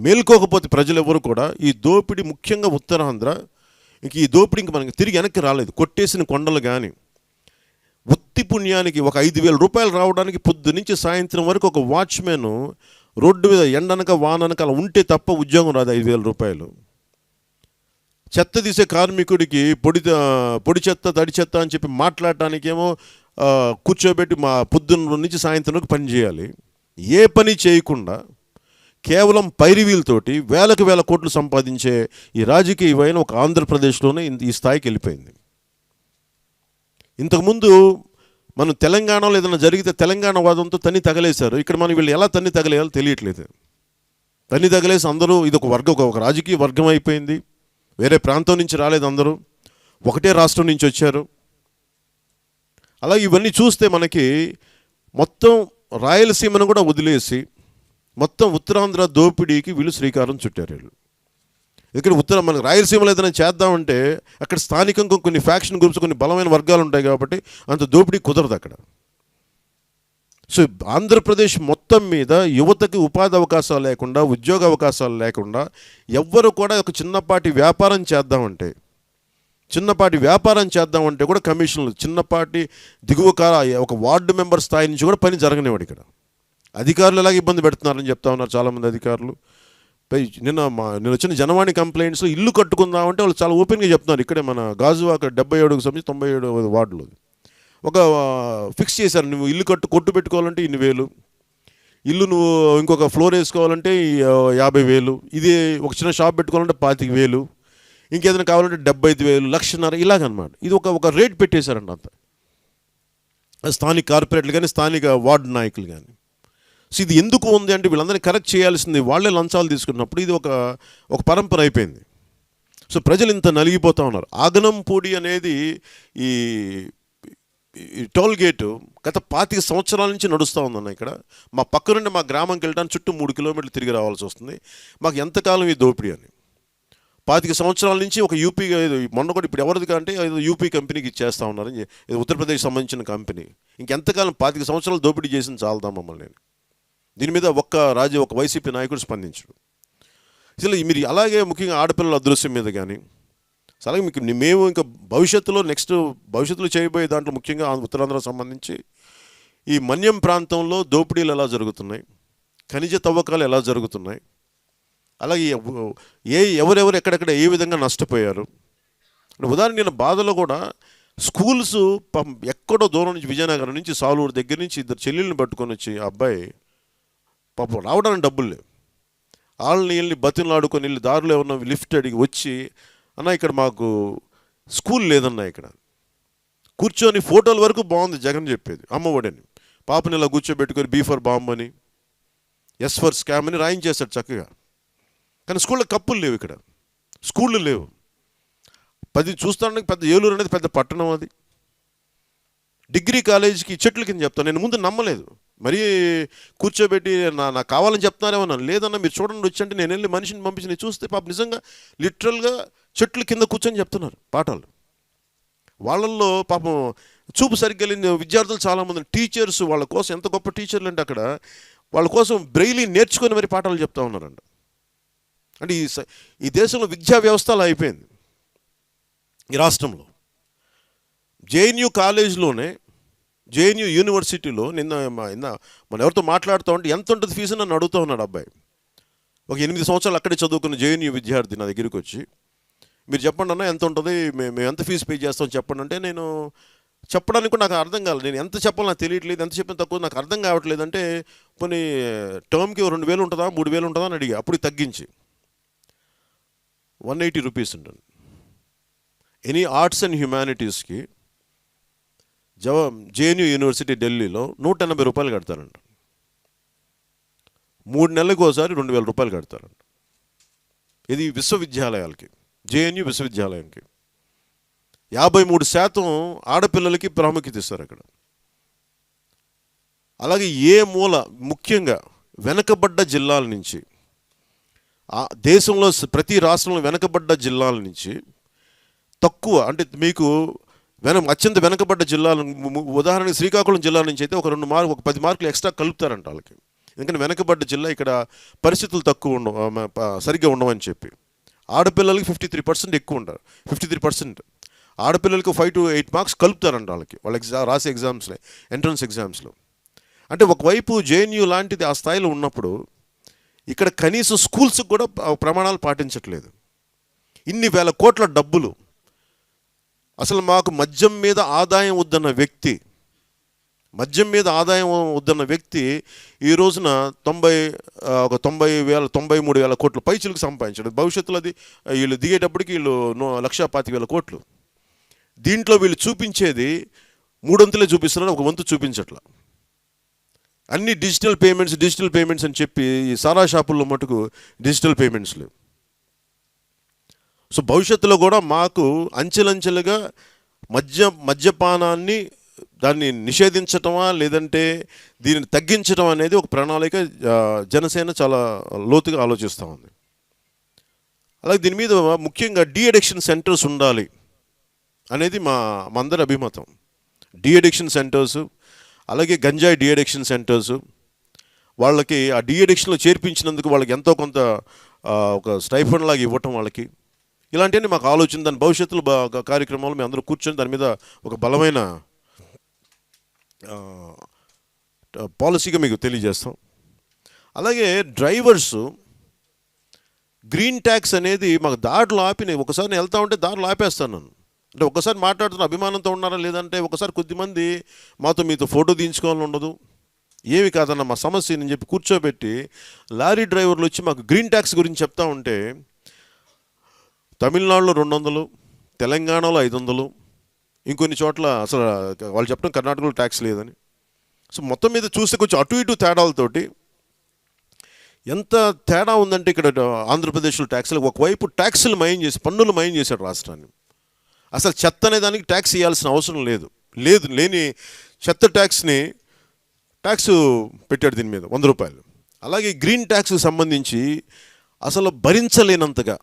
మేల్కోకపోతే ప్రజలు ఎవరు కూడా ఈ దోపిడీ, ముఖ్యంగా ఉత్తరాంధ్ర, ఇంక ఈ దోపిడీ ఇంక మనకి తిరిగి వెనక్కి రాలేదు. కొట్టేసిన కొండలు కానీ ఉత్తి పుణ్యానికి ఒక 5,000 రూపాయలు రావడానికి పొద్దు నుంచి సాయంత్రం వరకు ఒక వాచ్మెన్ రోడ్డు మీద ఎండనక వాననక అలా ఉంటే తప్ప ఉద్యోగం రాదు. 5,000 రూపాయలు. చెత్త తీసే కార్మికుడికి పొడి చెత్త, తడి చెత్త అని చెప్పి మాట్లాడటానికేమో కూర్చోబెట్టి మా పొద్దున్న నుంచి సాయంత్రం వరకు పని చేయాలి. ఏ పని చేయకుండా కేవలం పైరివీలతోటి వేల కోట్లు సంపాదించే ఈ రాజకీయ వైన ఒక ఆంధ్రప్రదేశ్లోనే ఈ స్థాయికి వెళ్ళిపోయింది. ఇంతకుముందు మనం తెలంగాణలో ఏదైనా జరిగితే తెలంగాణ వాదంతో తన్ని తగలేశారు. ఇక్కడ మనం వీళ్ళు ఎలా తన్ని తగలేయాలో తెలియట్లేదు. తన్ని తగలేసి అందరూ ఇది ఒక వర్గం, ఒక రాజకీయ వర్గం అయిపోయింది. వేరే ప్రాంతం నుంచి రాలేదు, అందరూ ఒకటే రాష్ట్రం నుంచి వచ్చారు. అలాగే ఇవన్నీ చూస్తే మనకి మొత్తం రాయలసీమను కూడా వదిలేసి మొత్తం ఉత్తరాంధ్ర దోపిడీకి వీళ్ళు శ్రీకారం చుట్టారు. వీళ్ళు ఇక్కడ మనకు రాయలసీమలో ఏదైనా చేద్దామంటే అక్కడ స్థానికంగా కొన్ని ఫ్యాక్షన్ గ్రూప్స్, కొన్ని బలమైన వర్గాలు ఉంటాయి కాబట్టి అంత దోపిడీ కుదరదు అక్కడ. సో ఆంధ్రప్రదేశ్ మొత్తం మీద యువతకి ఉపాధి అవకాశాలు లేకుండా, ఉద్యోగ అవకాశాలు లేకుండా, ఎవ్వరు కూడా ఒక చిన్నపాటి వ్యాపారం చేద్దామంటే కూడా కమిషన్లు, చిన్నపాటి దిగువ ఒక వార్డు మెంబర్ స్థాయి నుంచి కూడా పని జరగనివాడు. ఇక్కడ అధికారులు ఎలాగ ఇబ్బంది పెడుతున్నారని చెప్తా ఉన్నారు చాలామంది అధికారులు. నిన్న వచ్చిన జనవాణి కంప్లైంట్స్లో ఇల్లు కట్టుకుందామంటే వాళ్ళు చాలా ఓపెన్గా చెప్తున్నారు. ఇక్కడే మన గాజువాక 77కు సంబంధించి 97 వార్డులో ఒక ఫిక్స్ చేశారు. నువ్వు ఇల్లు కొట్టు పెట్టుకోవాలంటే ఇన్ని వేలు, ఇల్లు నువ్వు ఇంకొక ఫ్లోర్ వేసుకోవాలంటే 50,000, ఇది ఒక చిన్న షాప్ పెట్టుకోవాలంటే 25,000, ఇంకేదైనా కావాలంటే 75,000, 1,50,000 ఇలాగనమాట. ఇది ఒక రేట్ పెట్టేశారండి అంత. స్థానిక కార్పొరేట్లు కానీ, స్థానిక వార్డు నాయకులు కానీ. సో ఇది ఎందుకు ఉంది అంటే వీళ్ళందరినీ కరెక్ట్ చేయాల్సింది వాళ్ళే లంచాలు తీసుకున్నప్పుడు ఇది ఒక పరంపర అయిపోయింది. సో ప్రజలు ఇంత నలిగిపోతూ ఉన్నారు. ఆగనంపూడి అనేది ఈ టోల్ గేటు గత 25 సంవత్సరాల నుంచి నడుస్తూ ఉందన్న. ఇక్కడ మా పక్క నుండి మా గ్రామంకి వెళ్ళడానికి చుట్టూ 3 కిలోమీటర్లు తిరిగి రావాల్సి వస్తుంది. మాకు ఎంతకాలం ఈ దోపిడీ అని 25 సంవత్సరాల నుంచి ఒక యూపీ, మొన్న కూడా ఇప్పుడు ఎవరిది కంటే యూపీ కంపెనీకి ఇచ్చేస్తూ ఉన్నారు. ఇది ఉత్తరప్రదేశ్ సంబంధించిన కంపెనీ. ఇంకెంతకాలం 25 సంవత్సరాలు దోపిడీ చేసింది చాలదా మమ్మల్ని. దీని మీద ఒక వైసీపీ నాయకుడు స్పందించడు. అసలు మీరు అలాగే ముఖ్యంగా ఆడపిల్లల అదృశ్యం మీద కానీ, అలాగే మేము ఇంకా భవిష్యత్తులో చేయబోయే దాంట్లో ముఖ్యంగా ఉత్తరాంధ్రకు సంబంధించి ఈ మన్యం ప్రాంతంలో దోపిడీలు ఎలా జరుగుతున్నాయి, ఖనిజ తవ్వకాలు ఎలా జరుగుతున్నాయి, అలాగే ఎవరెవరు ఎక్కడెక్కడ ఏ విధంగా నష్టపోయారు. ఉదాహరణ నేను బాధలో కూడా స్కూల్స్ ఎక్కడో దూరం నుంచి, విజయనగరం నుంచి, సాలూరు దగ్గర నుంచి 2 చెల్లెళ్ళని పట్టుకొని వచ్చి ఆ అబ్బాయి పాపం రావడానికి డబ్బులు లేవు, వాళ్ళని వెళ్ళి బతిలాడుకొని వెళ్ళి దారిలో ఉన్న లిఫ్ట్ అడిగి వచ్చి, అన్న ఇక్కడ మాకు స్కూల్ లేదన్నా, ఇక్కడ కూర్చొని ఫోటోల వరకు బాగుంది జగన్ చెప్పేది, అమ్మఒడని పాపని ఇలా కూర్చోబెట్టుకొని బీ ఫర్ బాంబ్ అని, ఎస్ ఫర్ స్కామ్ అని రాయించేశాడు చక్కగా. కానీ స్కూళ్ళ కప్పులు లేవు, ఇక్కడ స్కూళ్ళు లేవు. చూస్తానికి పెద్ద ఏలూరు అనేది పెద్ద పట్టణం, అది డిగ్రీ కాలేజీకి చెట్ల కింద చెప్తాను. నేను ముందు నమ్మలేదు, మరీ కూర్చోబెట్టి నాకు కావాలని చెప్తున్నారేమో. లేదన్నా మీరు చూడండి వచ్చి అంటే నేను వెళ్ళి మనిషిని పంపించి నేను చూస్తే పాపం నిజంగా లిటరల్గా చెట్ల కింద కూర్చొని చెప్తున్నారు పాఠాలు. వాళ్ళల్లో పాపం చూపు సరిగ్గా లేని విద్యార్థులు చాలామంది, టీచర్స్ వాళ్ళ కోసం ఎంత గొప్ప టీచర్లు అంటే అక్కడ వాళ్ళ కోసం బ్రెయిలీ నేర్చుకొని మరి పాఠాలు చెప్తా ఉన్నారంట. అంటే ఈ దేశంలో విద్యా వ్యవస్థ అలా అయిపోయింది. ఈ రాష్ట్రంలో జేఎన్యూ కాలేజ్లోనే, జేఎన్యూ యూనివర్సిటీలో మన ఎవరితో మాట్లాడుతూ ఉంటే ఎంత ఉంటుంది ఫీజు నన్ను అడుగుతూ ఉన్నాడు అబ్బాయి. ఒక 8 సంవత్సరాలు అక్కడే చదువుకున్న జేఎన్యూ విద్యార్థి నా దగ్గరికి వచ్చి, మీరు చెప్పండి అన్న ఎంత ఉంటుంది, మేము ఎంత ఫీజు పే చేస్తాం చెప్పండి అంటే, నేను చెప్పడానికి కూడా నాకు అర్థం కాలేదు. నేను ఎంత చెప్పాలో నాకు తెలియట్లేదు, ఎంత చెప్పిన తక్కువ నాకు అర్థం కావట్లేదు. అంటే పోనీ టర్మ్కి 2,000 ఉంటుందా 3,000 ఉంటుందా అని అడిగా. అప్పుడు తగ్గించి 180 రూపీస్ ఉంటుంది. ఎనీ ఆర్ట్స్ అండ్ హ్యుమానిటీస్కి జేఎన్యూ యూనివర్సిటీ ఢిల్లీలో 180 రూపాయలు కడతారంట. 3 నెలలకు ఒకసారి 2,000 రూపాయలు కడతారంట. ఇది విశ్వవిద్యాలయాలకి, జేఎన్యూ విశ్వవిద్యాలయానికి 53% ఆడపిల్లలకి ప్రాముఖ్యత ఇస్తారు అక్కడ. అలాగే ఏ మూల, ముఖ్యంగా వెనకబడ్డ జిల్లాల నుంచి, దేశంలో ప్రతి రాష్ట్రంలో వెనకబడ్డ జిల్లాల నుంచి తక్కువ, అంటే మీకు అత్యంత వెనకబడ్డ జిల్లాలు, ఉదాహరణకి శ్రీకాకుళం జిల్లా నుంచి అయితే ఒక 10 మార్కులు ఎక్స్ట్రా కలుపుతారంట వాళ్ళకి. ఎందుకంటే వెనకబడ్డ జిల్లా, ఇక్కడ పరిస్థితులు సరిగ్గా ఉండవని చెప్పి. ఆడపిల్లలకి 53% ఎక్కువ ఉంటారు, 53%. ఆడపిల్లలకి 5 to 8 మార్క్స్ కలుపుతారంట వాళ్ళకి రాసే ఎగ్జామ్స్లో, ఎంట్రన్స్ ఎగ్జామ్స్లో. అంటే ఒకవైపు జేఎన్యూ లాంటిది ఆ స్థాయిలో ఉన్నప్పుడు ఇక్కడ కనీసం స్కూల్స్కి కూడా ప్రమాణాలు పాటించట్లేదు. ఇన్ని వేల కోట్ల డబ్బులు. అసలు మాకు మద్యం మీద ఆదాయం వద్దన్న వ్యక్తి ఈ రోజున 93,000 కోట్లు పైచులకు సంపాదించాడు. భవిష్యత్తులో అది వీళ్ళు దిగేటప్పటికి 1,25,000 కోట్లు. దీంట్లో వీళ్ళు చూపించేది మూడొంతులే చూపిస్తున్నారు, ఒక వంతు చూపించట్లా. అన్ని డిజిటల్ పేమెంట్స్ అని చెప్పి ఈ సారా షాపుల్లో మటుకు డిజిటల్ పేమెంట్స్ లేవు. సో భవిష్యత్తులో కూడా మాకు అంచెలంచెలుగా మద్యపానాన్ని దాన్ని నిషేధించటమా లేదంటే దీన్ని తగ్గించడం అనేది ఒక ప్రణాళిక జనసేన చాలా లోతుగా ఆలోచిస్తూ ఉంది. అలాగే దీని మీద ముఖ్యంగా డీ అడిక్షన్ సెంటర్స్ ఉండాలి అనేది మా అందరి అభిమతం. డీ అడిక్షన్ సెంటర్స్, అలాగే గంజాయి డీ అడిక్షన్ సెంటర్స్, వాళ్ళకి ఆ డీ అడిక్షన్లో చేర్పించినందుకు వాళ్ళకి ఎంతో కొంత ఒక స్టైఫండ్ లాగా ఇవ్వటం వాళ్ళకి, ఇలాంటివన్నీ మాకు ఆలోచన. దాని భవిష్యత్తులో కార్యక్రమాలు మేము అందరూ కూర్చొని దాని మీద ఒక బలమైన పాలసీగా మీకు తెలియజేస్తాం. అలాగే డ్రైవర్స్ గ్రీన్ ట్యాక్స్ అనేది మాకు దారిలో ఆపి, ఒకసారి నేను వెళ్తా ఉంటే దారిలో ఆపేస్తాను నన్ను. అంటే ఒకసారి మాట్లాడుతున్న అభిమానంతో ఉన్నారా లేదంటే ఒకసారి కొద్దిమంది మీతో ఫోటో తీయించుకోవాలని ఉండదు, ఏమి కాదన్న మా సమస్య అని చెప్పి కూర్చోబెట్టి లారీ డ్రైవర్లు వచ్చి మాకు గ్రీన్ ట్యాక్స్ గురించి చెప్తా ఉంటే తమిళనాడులో 200, తెలంగాణలో 500, ఇంకొన్ని చోట్ల అసలు వాళ్ళు చెప్పడం కర్ణాటకలో ట్యాక్స్ లేదని. సో మొత్తం మీద చూస్తే కొంచెం అటు ఇటు తేడాలతోటి ఎంత తేడా ఉందంటే ఇక్కడ ఆంధ్రప్రదేశ్లో ట్యాక్స్లు ఒకవైపు ట్యాక్సులు పన్నులు మయం చేశాడు రాష్ట్రాన్ని. అసలు చెత్త అనే దానికి ట్యాక్స్ ఇవ్వాల్సిన అవసరం లేని చెత్త ట్యాక్స్ పెట్టాడు దీని మీద 100 రూపాయలు. అలాగే గ్రీన్ ట్యాక్స్కి సంబంధించి అసలు భరించలేనంతగా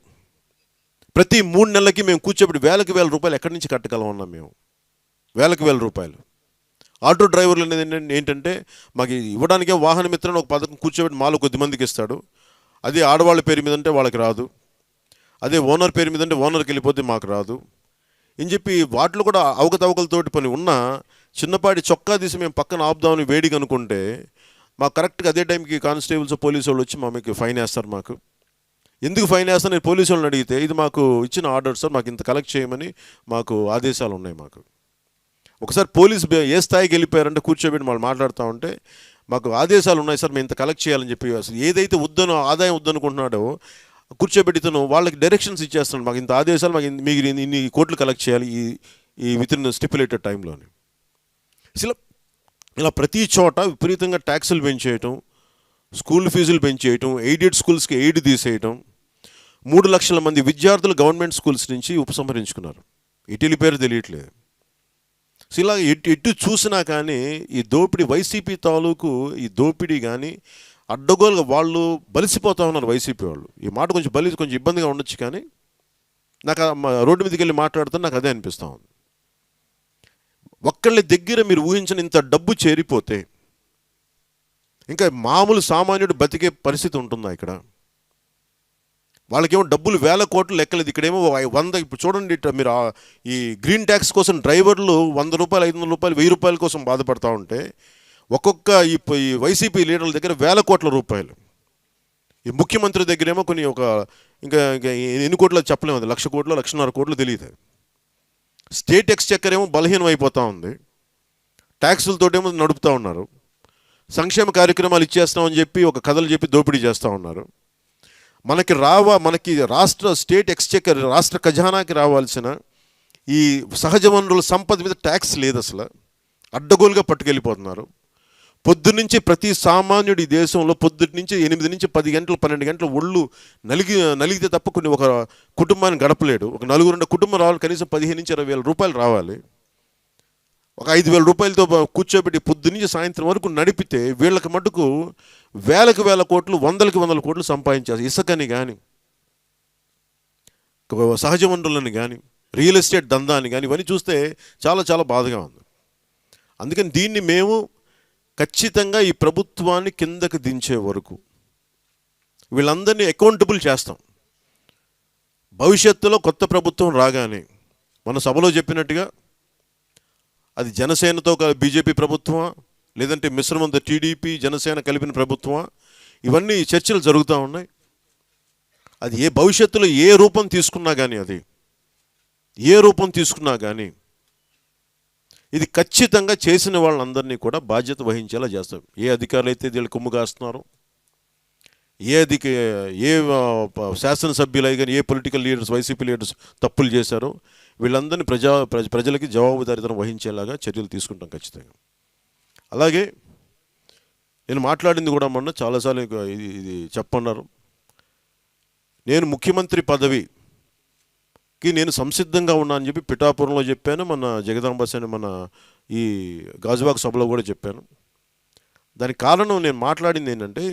ప్రతి 3 నెలలకి మేము కూర్చోబెట్టి వేలకు వేల రూపాయలు ఎక్కడి నుంచి కట్టగలం అన్నాం మేము. వేలకు వేల రూపాయలు. ఆటో డ్రైవర్లు అనేది ఏంటంటే మాకు ఇవ్వడానికే వాహన మిత్రులను ఒక పథకం కూర్చోబెట్టి మాలో కొద్దిమందికి ఇస్తాడు. అదే ఆడవాళ్ళ పేరు మీద అంటే వాళ్ళకి రాదు, అదే ఓనర్ పేరు మీద అంటే ఓనర్కి వెళ్ళిపోతే మాకు రాదు అని చెప్పి వాటిలో కూడా అవకతవకలతోటి పని ఉన్న చిన్నపాటి చొక్కా తీసి మేము పక్కన ఆపుదామని వేడిగా అనుకుంటే మాకు కరెక్ట్గా అదే టైంకి కానిస్టేబుల్స్ పోలీసు వాళ్ళు వచ్చి మీకు ఫైన్ వేస్తారు. మాకు ఎందుకు ఫైన్ వేస్తారు నేను పోలీసు వాళ్ళని అడిగితే ఇది మాకు ఇచ్చిన ఆర్డర్ సార్, మాకు ఇంత కలెక్ట్ చేయమని మాకు ఆదేశాలు ఉన్నాయి. మాకు ఒకసారి పోలీసు ఏ స్థాయికి వెళ్ళిపోయారంటే కూర్చోబెట్టి వాళ్ళు మాట్లాడుతూ ఉంటే మాకు ఆదేశాలు ఉన్నాయి సార్, మేము ఇంత కలెక్ట్ చేయాలని చెప్పి అసలు ఏదైతే ఆదాయం వద్దనుకుంటున్నాడో కూర్చోబెట్టితను వాళ్ళకి డైరెక్షన్స్ ఇచ్చేస్తున్నాడు. మాకు ఇంత ఆదేశాలు, మాకు మీకు ఇన్ని కోట్లు కలెక్ట్ చేయాలి ఈ విత్ ఇన్ స్టిపులేటెడ్ టైంలోని. ఇలా ప్రతి చోట విపరీతంగా ట్యాక్సులు పెంచేయటం, స్కూల్ ఫీజులు పెంచేయటం, ఎయిడెడ్ స్కూల్స్కి ఎయిడ్ తీసేయటం. 3 లక్షల మంది విద్యార్థులు గవర్నమెంట్ స్కూల్స్ నుంచి ఉపసంహరించుకున్నారు. ఇటీలి పేరు తెలియట్లేదు. సో ఇలా ఎటు చూసినా కానీ ఈ దోపిడీ వైసీపీ తాలూకు ఈ దోపిడీ కానీ అడ్డగోలుగా వాళ్ళు బలిసిపోతా ఉన్నారు వైసీపీ వాళ్ళు. ఈ మాట కొంచెం ఇబ్బందిగా ఉండొచ్చు, కానీ నాకు రోడ్డు మీదకి వెళ్ళి మాట్లాడుతున్నా నాకు అదే అనిపిస్తూ ఉంది. ఒక్కళ్ళ దగ్గర మీరు ఊహించిన ఇంత డబ్బు చేరిపోతే ఇంకా మామూలు సామాన్యుడు బతికే పరిస్థితి ఉంటుందా ఇక్కడ? వాళ్ళకేమో డబ్బులు వేల కోట్లు లెక్కలేదు, ఇక్కడేమో 100. ఇప్పుడు చూడండి, మీరు ఈ గ్రీన్ ట్యాక్స్ కోసం డ్రైవర్లు 100 రూపాయలు, 500 రూపాయలు, 1000 రూపాయల కోసం బాధపడతా ఉంటే ఒక్కొక్క ఈ వైసీపీ లీడర్ల దగ్గర వేల కోట్ల రూపాయలు. ఈ ముఖ్యమంత్రి దగ్గరేమో కొన్ని ఇంకా ఎన్ని కోట్లు చెప్పలేము, అది 1,00,000 కోట్లు, 1,50,000 కోట్లు తెలియదు. స్టేట్ ఎక్స్చెక్కర్ ఏమో బలహీనం అయిపోతూ ఉంది, ట్యాక్సులతోటేమో నడుపుతూ ఉన్నారు. సంక్షేమ కార్యక్రమాలు ఇచ్చేస్తామని చెప్పి ఒక కథలు చెప్పి దోపిడీ చేస్తూ ఉన్నారు. మనకి స్టేట్ ఎక్స్చెక్కర్ రాష్ట్ర ఖజానాకి రావాల్సిన ఈ సహజ వనరుల సంపద మీద ట్యాక్స్ లేదు, అసలు అడ్డగోలుగా పట్టుకెళ్ళిపోతున్నారు. పొద్దున్నుంచి ప్రతి సామాన్యుడి దేశంలో పొద్దుటి నుంచి 8 నుంచి 10 గంటలు 12 గంటలు ఒళ్ళు నలిగితే తప్ప ఒక కుటుంబాన్ని గడపలేడు. ఒక 4 కుటుంబం రావాలి, కనీసం 15 నుంచి 20 వేల రూపాయలు రావాలి. ఒక 5,000 రూపాయలతో కూర్చోబెట్టి పొద్దున్నుంచి సాయంత్రం వరకు నడిపితే వీళ్ళకి మటుకు వేలకు వేల కోట్లు, 100కి 100 కోట్లు సంపాదించారు. ఇసుకని కానీ, సహజ వనరులని కానీ, రియల్ ఎస్టేట్ దందాన్ని కానీ, ఇవన్నీ చూస్తే చాలా చాలా బాధగా ఉంది. అందుకని దీన్ని మేము ఖచ్చితంగా ఈ ప్రభుత్వాన్ని కిందకి దించే వరకు వీళ్ళందరినీ అకౌంటబుల్ చేస్తాం. భవిష్యత్తులో కొత్త ప్రభుత్వం రాగానే మన సభలో చెప్పినట్టుగా అది జనసేనతో బీజేపీ ప్రభుత్వమా లేదంటే మిశ్రమంతో టీడీపీ జనసేన కలిపిన ప్రభుత్వమా, ఇవన్నీ చర్చలు జరుగుతూ ఉన్నాయి. అది భవిష్యత్తులో ఏ రూపం తీసుకున్నా కానీ ఇది ఖచ్చితంగా చేసిన వాళ్ళందరినీ కూడా బాధ్యత వహించేలా చేస్తాం. ఏ అధికారులు అయితే వీళ్ళు కొమ్ము కాస్తున్నారో, ఏ శాసనసభ్యులు కానీ ఏ పొలిటికల్ లీడర్స్ వైసీపీ లీడర్స్ తప్పులు చేశారో వీళ్ళందరినీ ప్రజలకి జవాబుదారీతనం వహించేలాగా చర్యలు తీసుకుంటాం ఖచ్చితంగా. అలాగే నేను మాట్లాడింది కూడా మొన్న చాలాసార్లు ఇది చెప్పన్నారు. నేను ముఖ్యమంత్రి పదవికి నేను సంసిద్ధంగా ఉన్నా అని చెప్పి పిఠాపురంలో చెప్పాను, మన జగదాంబసేన మన ఈ గాజువాక సభలో కూడా చెప్పాను. దానికి కారణం నేను మాట్లాడింది ఏంటంటే,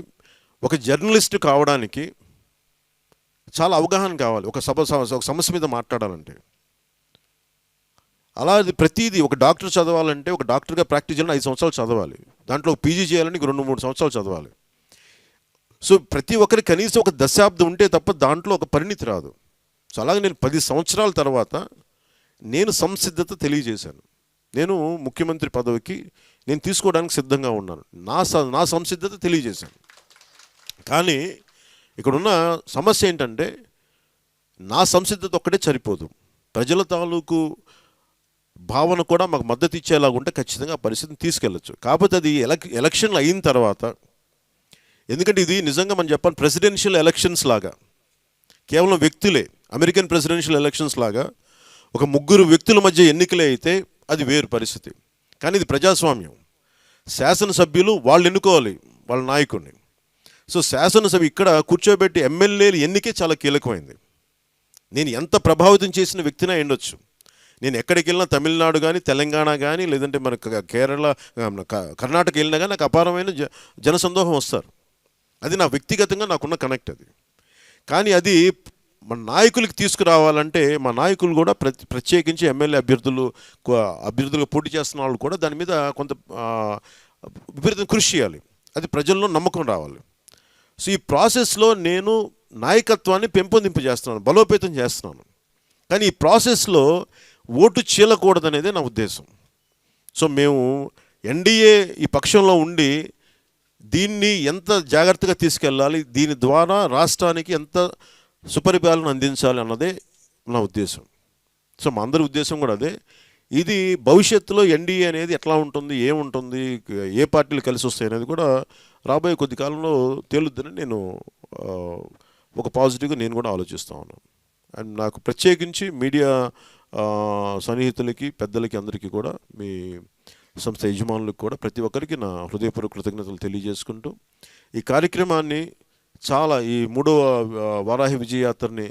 ఒక జర్నలిస్ట్ కావడానికి చాలా అవగాహన కావాలి. ఒక సమస్య మీద మాట్లాడాలంటే అలా ప్రతిదీ ఒక డాక్టర్ చదవాలంటే, ఒక డాక్టర్గా ప్రాక్టీస్ చేయాలని 5 సంవత్సరాలు చదవాలి. దాంట్లో పీజీ చేయాలని 2-3 సంవత్సరాలు చదవాలి. సో ప్రతి ఒక్కరి కనీసం ఒక దశాబ్దం ఉంటే తప్ప దాంట్లో ఒక పరిణితి రాదు. సో అలాగే నేను 10 సంవత్సరాల తర్వాత నేను సంసిద్ధత తెలియజేశాను. నేను ముఖ్యమంత్రి పదవికి నేను తీసుకోవడానికి సిద్ధంగా ఉన్నాను, నా సంసిద్ధత తెలియజేశాను. కానీ ఇక్కడున్న సమస్య ఏంటంటే, నా సంసిద్ధత ఒక్కటే సరిపోదు. ప్రజల తాలూకు భావన కూడా మాకు మద్దతు ఇచ్చేలాగా ఉంటే ఖచ్చితంగా ఆ పరిస్థితిని తీసుకెళ్ళచ్చు. కాకపోతే అది ఎలక్షన్లు అయిన తర్వాత, ఎందుకంటే ఇది నిజంగా మనం చెప్పాలి ప్రెసిడెన్షియల్ ఎలక్షన్స్ లాగా, కేవలం వ్యక్తులే, అమెరికన్ ప్రెసిడెన్షియల్ ఎలక్షన్స్ లాగా ఒక 3 వ్యక్తుల మధ్య ఎన్నికలే అయితే అది వేరు పరిస్థితి. కానీ ఇది ప్రజాస్వామ్యం. శాసనసభ్యులు వాళ్ళు ఎన్నుకోవాలి వాళ్ళ నాయకుడిని. సో శాసనసభ ఇక్కడ కూర్చోబెట్టి ఎమ్మెల్యేలు ఎన్నికే చాలా కీలకమైంది. నేను ఎంత ప్రభావితం చేసిన వ్యక్తినే అయ్యుండొచ్చు. నేను ఎక్కడికి వెళ్ళినా, తమిళనాడు కానీ, తెలంగాణ కానీ, లేదంటే మన కేరళ, కర్ణాటక వెళ్ళినా కానీ నాకు అపారమైన జనసందోహం వస్తారు. అది నా వ్యక్తిగతంగా నాకున్న కనెక్ట్ అది. కానీ అది మన నాయకులకి తీసుకురావాలంటే మా నాయకులు కూడా ప్రత్యేకించి ఎమ్మెల్యే అభ్యర్థులుగా పోటీ చేస్తున్న వాళ్ళు కూడా దాని మీద కొంత విపరీతం కృషి చేయాలి. అది ప్రజల్లో నమ్మకం రావాలి. సో ఈ ప్రాసెస్లో నేను నాయకత్వాన్ని పెంపొందింపజేస్తున్నాను, బలోపేతం చేస్తున్నాను. కానీ ఈ ప్రాసెస్లో ఓటు చీలకూడదనేదే నా ఉద్దేశం. సో మేము ఎన్డీఏ ఈ పక్షంలో ఉండి దీన్ని ఎంత జాగ్రత్తగా తీసుకెళ్ళాలి, దీని ద్వారా రాష్ట్రానికి ఎంత సుపరిపాలన అందించాలి అన్నదే నా ఉద్దేశం. సో మా అందరి ఉద్దేశం కూడా అదే. ఇది భవిష్యత్తులో ఎన్డీఏ అనేది ఎట్లా ఉంటుంది, ఏముంటుంది, ఏ పార్టీలు కలిసి వస్తాయి అనేది కూడా రాబోయే కొద్ది కాలంలో తేలుద్దని నేను ఒక పాజిటివ్గా నేను కూడా ఆలోచిస్తూ ఉన్నాను. అండ్ నాకు ప్రత్యేకించి మీడియా సన్నిహితులకి, పెద్దలకి, అందరికీ కూడా, మీ సంస్థ యజమానులకు కూడా ప్రతి ఒక్కరికి నా హృదయపూర్వక కృతజ్ఞతలు తెలియజేసుకుంటూ ఈ కార్యక్రమాన్ని చాలా ఈ 3వ వారాహి విజయయాత్రని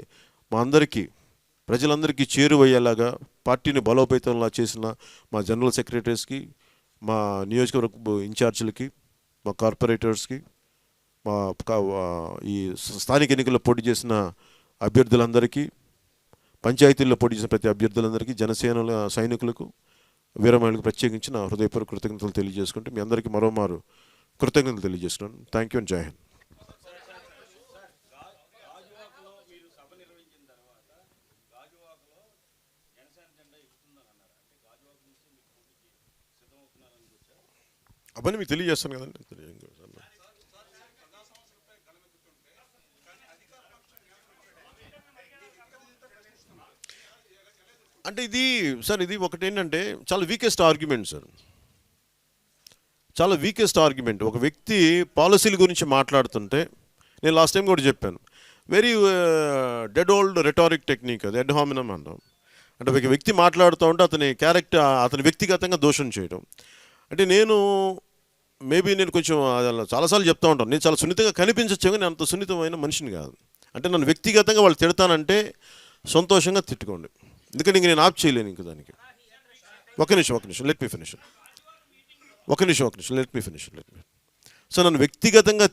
మా అందరికీ, ప్రజలందరికీ చేరువయ్యేలాగా పార్టీని బలోపేతంలా చేసిన మా జనరల్ సెక్రటరీస్కి, మా నియోజకవర్గ ఇన్ఛార్జీలకి, మా కార్పొరేటర్స్కి, మా ఈ స్థానిక ఎన్నికల్లో పోటీ చేసిన అభ్యర్థులందరికీ, పంచాయతీల్లో పోటీ చేసిన ప్రతి అభ్యర్థులందరికీ, జనసేన సైనికులకు, వీరమహిళలకు ప్రత్యేకించి నా హృదయపూర్వక కృతజ్ఞతలు తెలియజేసుకుంటూ మీ అందరికీ మరోమారు కృతజ్ఞతలు తెలియజేస్తున్నాను. థ్యాంక్ యూ అండ్ జై హింద్. అవన్నీ మీకు తెలియజేస్తాను కదండి. అంటే ఇది సార్, ఇది ఒకటేంటంటే చాలా వీకెస్ట్ ఆర్గ్యుమెంట్ సార్, చాలా వీకెస్ట్ ఆర్గ్యుమెంట్. ఒక వ్యక్తి పాలసీల గురించి మాట్లాడుతుంటే, నేను లాస్ట్ టైం కూడా చెప్పాను, very dead old rhetoric technique, అది ఎడ్ హామినం అంటాం. అంటే ఒక వ్యక్తి మాట్లాడుతూ ఉంటే అతని క్యారెక్టర్, అతని వ్యక్తిగతంగా దోషం చేయడం. అంటే నేను కొంచెం చాలాసార్లు చెప్తూ ఉంటాను, నేను చాలా సున్నితంగా కనిపించచ్చు, కానీ నేను అంత సున్నితమైన మనిషిని కాదు. అంటే నన్ను వ్యక్తిగతంగా వాళ్ళు తిడతానంటే సంతోషంగా తిట్టుకోండి, ఎందుకంటే ఇంక నేను ఆప్ చేయలేను ఇంక దానికి. ఒక నిమిషం లెట్ మీ ఫినిష్. సో నన్ను వ్యక్తిగతంగా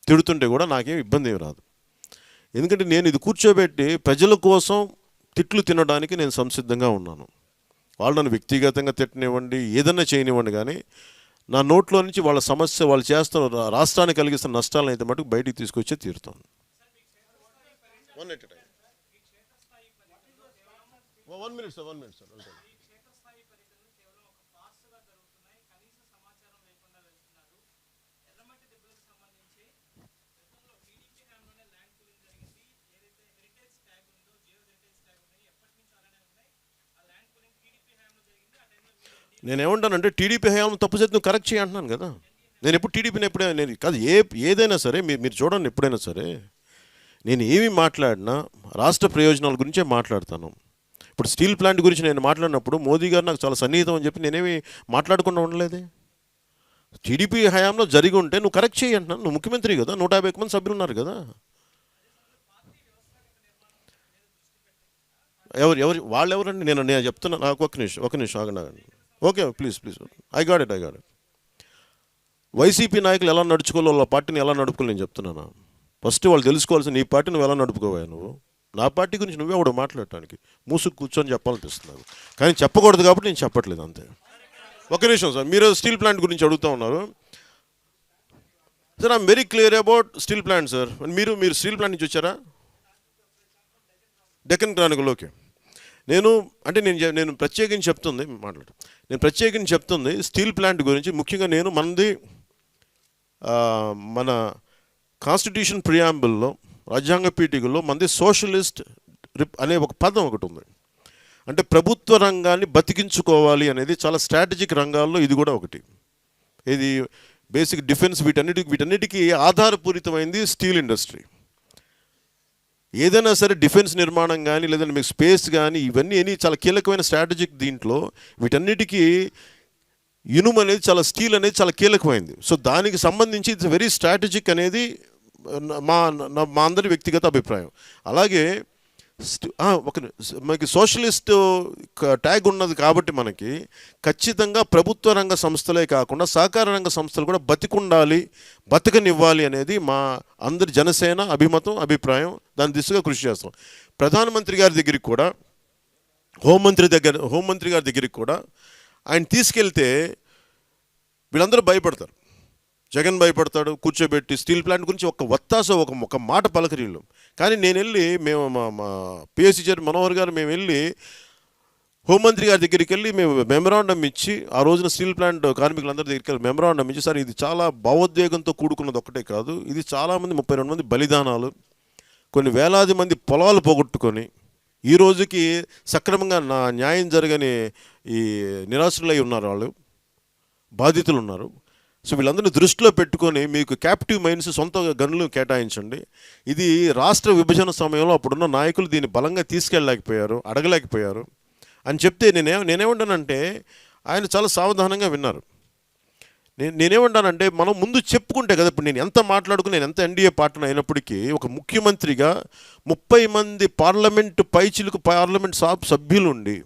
తిడుతుంటే కూడా నాకేం ఇబ్బంది ఏమి రాదు. ఎందుకంటే నేను ఇది కూర్చోబెట్టి ప్రజల కోసం తిట్లు తినడానికి నేను సంసిద్ధంగా ఉన్నాను. వాళ్ళు నన్ను వ్యక్తిగతంగా తిట్టనివ్వండి, ఏదన్నా చేయనివ్వండి, కానీ నా నోట్లో నుంచి వాళ్ళ సమస్య, వాళ్ళు చేస్తున్న రాష్ట్రానికి కలిగిస్తున్న నష్టాలను అయితే మటుకు బయటికి తీసుకొచ్చే తీరుతాను. One minute, sir. నేనేమంటానంటే టీడీపీ హయాంలో తప్పు చేసి నువ్వు కరెక్ట్ చేయంటున్నాను కదా. నేను ఎప్పుడు టీడీపీని ఎప్పుడైనా నేను కాదు ఏదైనా సరే మీరు చూడండి, ఎప్పుడైనా సరే నేను ఏమి మాట్లాడినా రాష్ట్ర ప్రయోజనాల గురించే మాట్లాడతాను. ఇప్పుడు స్టీల్ ప్లాంట్ గురించి నేను మాట్లాడినప్పుడు మోదీ గారు నాకు చాలా సన్నిహితం అని చెప్పి నేనేమి మాట్లాడకుండా ఉండలేదే. టీడీపీ హయాంలో జరిగి ఉంటే నువ్వు కరెక్ట్ చేయి అంటున్నాను. నువ్వు ముఖ్యమంత్రి కదా, 150 మంది సభ్యులు ఉన్నారు కదా. ఎవరు వాళ్ళు ఎవరండి? నేను చెప్తున్నా, నాకు ఒక నిమిషం ఆగండి. Okay, please I got it. YCP నాయకులు ఎలా నడుచుకోవాలో, వాళ్ళ పార్టీని ఎలా నడుపుకోవాలి నేను చెప్తున్నాను. ఫస్ట్ వాళ్ళు తెలుసుకోవాల్సిన, నీ పార్టీ నువ్వు ఎలా నడుపుకోవా, నువ్వు నా పార్టీ గురించి నువ్వే ఒకడు మాట్లాడటానికి మూసుకు కూర్చొని చెప్పాలనిపిస్తున్నాను. కానీ చెప్పకూడదు కాబట్టి నేను చెప్పట్లేదు, అంతే. ఒక నిమిషం సార్, మీరు స్టీల్ ప్లాంట్ గురించి అడుగుతూ ఉన్నారు sir. I'm very clear about steel plant sir. మీరు స్టీల్ ప్లాంట్ నుంచి వచ్చారా? డెక్కన్ క్రానికల్. ఓకే. నేను ప్రత్యేకించి చెప్తుంది స్టీల్ ప్లాంట్ గురించి. ముఖ్యంగా నేను మన కాన్స్టిట్యూషన్ ప్రియాంబుల్లో, రాజ్యాంగ పీఠికల్లో మనది సోషలిస్ట్ అనే ఒక పదం ఒకటి ఉంది. అంటే ప్రభుత్వ రంగాన్ని బతికించుకోవాలి అనేది చాలా స్ట్రాటజిక్ రంగాల్లో ఇది కూడా ఒకటి. ఇది బేసిక్ డిఫెన్స్, వీటన్నిటికీ ఆధారపూరితమైంది స్టీల్ ఇండస్ట్రీ. ఏదైనా సరే డిఫెన్స్ నిర్మాణం కానీ, లేదంటే మీకు స్పేస్ కానీ, ఇవన్నీ చాలా కీలకమైన స్ట్రాటజిక్. దీంట్లో వీటన్నిటికీ ఇనుము అనేది, స్టీల్ అనేది చాలా కీలకమైంది. సో దానికి సంబంధించి ఇట్స్ వెరీ స్ట్రాటజిక్ అనేది మా అందరి వ్యక్తిగత అభిప్రాయం. అలాగే మనకి సోషలిస్ట్ ట్యాగ్ ఉన్నది కాబట్టి మనకి ఖచ్చితంగా ప్రభుత్వ రంగ సంస్థలే కాకుండా సహకార రంగ సంస్థలు కూడా బతకనివ్వాలి అనేది మా అందరి జనసేన అభిప్రాయం. దాని దిశగా కృషి చేస్తాం. ప్రధానమంత్రి గారి దగ్గరికి కూడా, హోంమంత్రి గారి దగ్గరికి కూడా ఆయన తీసుకెళ్తే వీళ్ళందరూ భయపడతారు. జగన్ భయపడతాడు, కూర్చోబెట్టి స్టీల్ ప్లాంట్ గురించి ఒక మాట పలకరీళ్ళు. కానీ నేను వెళ్ళి, మేము మా పిఎస్సీ చైర్మన్ మనోహర్ గారు మేము వెళ్ళి హోంమంత్రి గారి దగ్గరికి వెళ్ళి మేము మెమరాండం ఇచ్చి, ఆ రోజున స్టీల్ ప్లాంట్ కార్మికులందరి దగ్గరికి వెళ్ళి మెమరాండం ఇచ్చి, సార్ ఇది చాలా భావోద్వేగంతో కూడుకున్నది ఒక్కటే కాదు, ఇది చాలామంది 32 మంది బలిదానాలు, కొన్ని వేలాది మంది పొలాలు పోగొట్టుకొని ఈ రోజుకి సక్రమంగా న్యాయం జరగని ఈ నిరాశ్రులై ఉన్నారు, వాళ్ళు బాధితులు ఉన్నారు. సో వీళ్ళందరినీ దృష్టిలో పెట్టుకొని మీకు క్యాప్టివ్ మైన్స్, సొంత గనులు కేటాయించండి. ఇది రాష్ట్ర విభజన సమయంలో అప్పుడున్న నాయకులు దీన్ని బలంగా అడగలేకపోయారు అని చెప్తే నేనేమంటానంటే ఆయన చాలా సావధానంగా విన్నారు. నేనేమంటానంటే మనం ముందు చెప్పుకుంటే కదా. ఇప్పుడు నేను ఎంత మాట్లాడుకుని, నేను ఎంత ఎన్డీఏ పార్ట్నర్ అయినప్పటికీ ఒక ముఖ్యమంత్రిగా 30 మంది పార్లమెంట్ సభ్యులుండి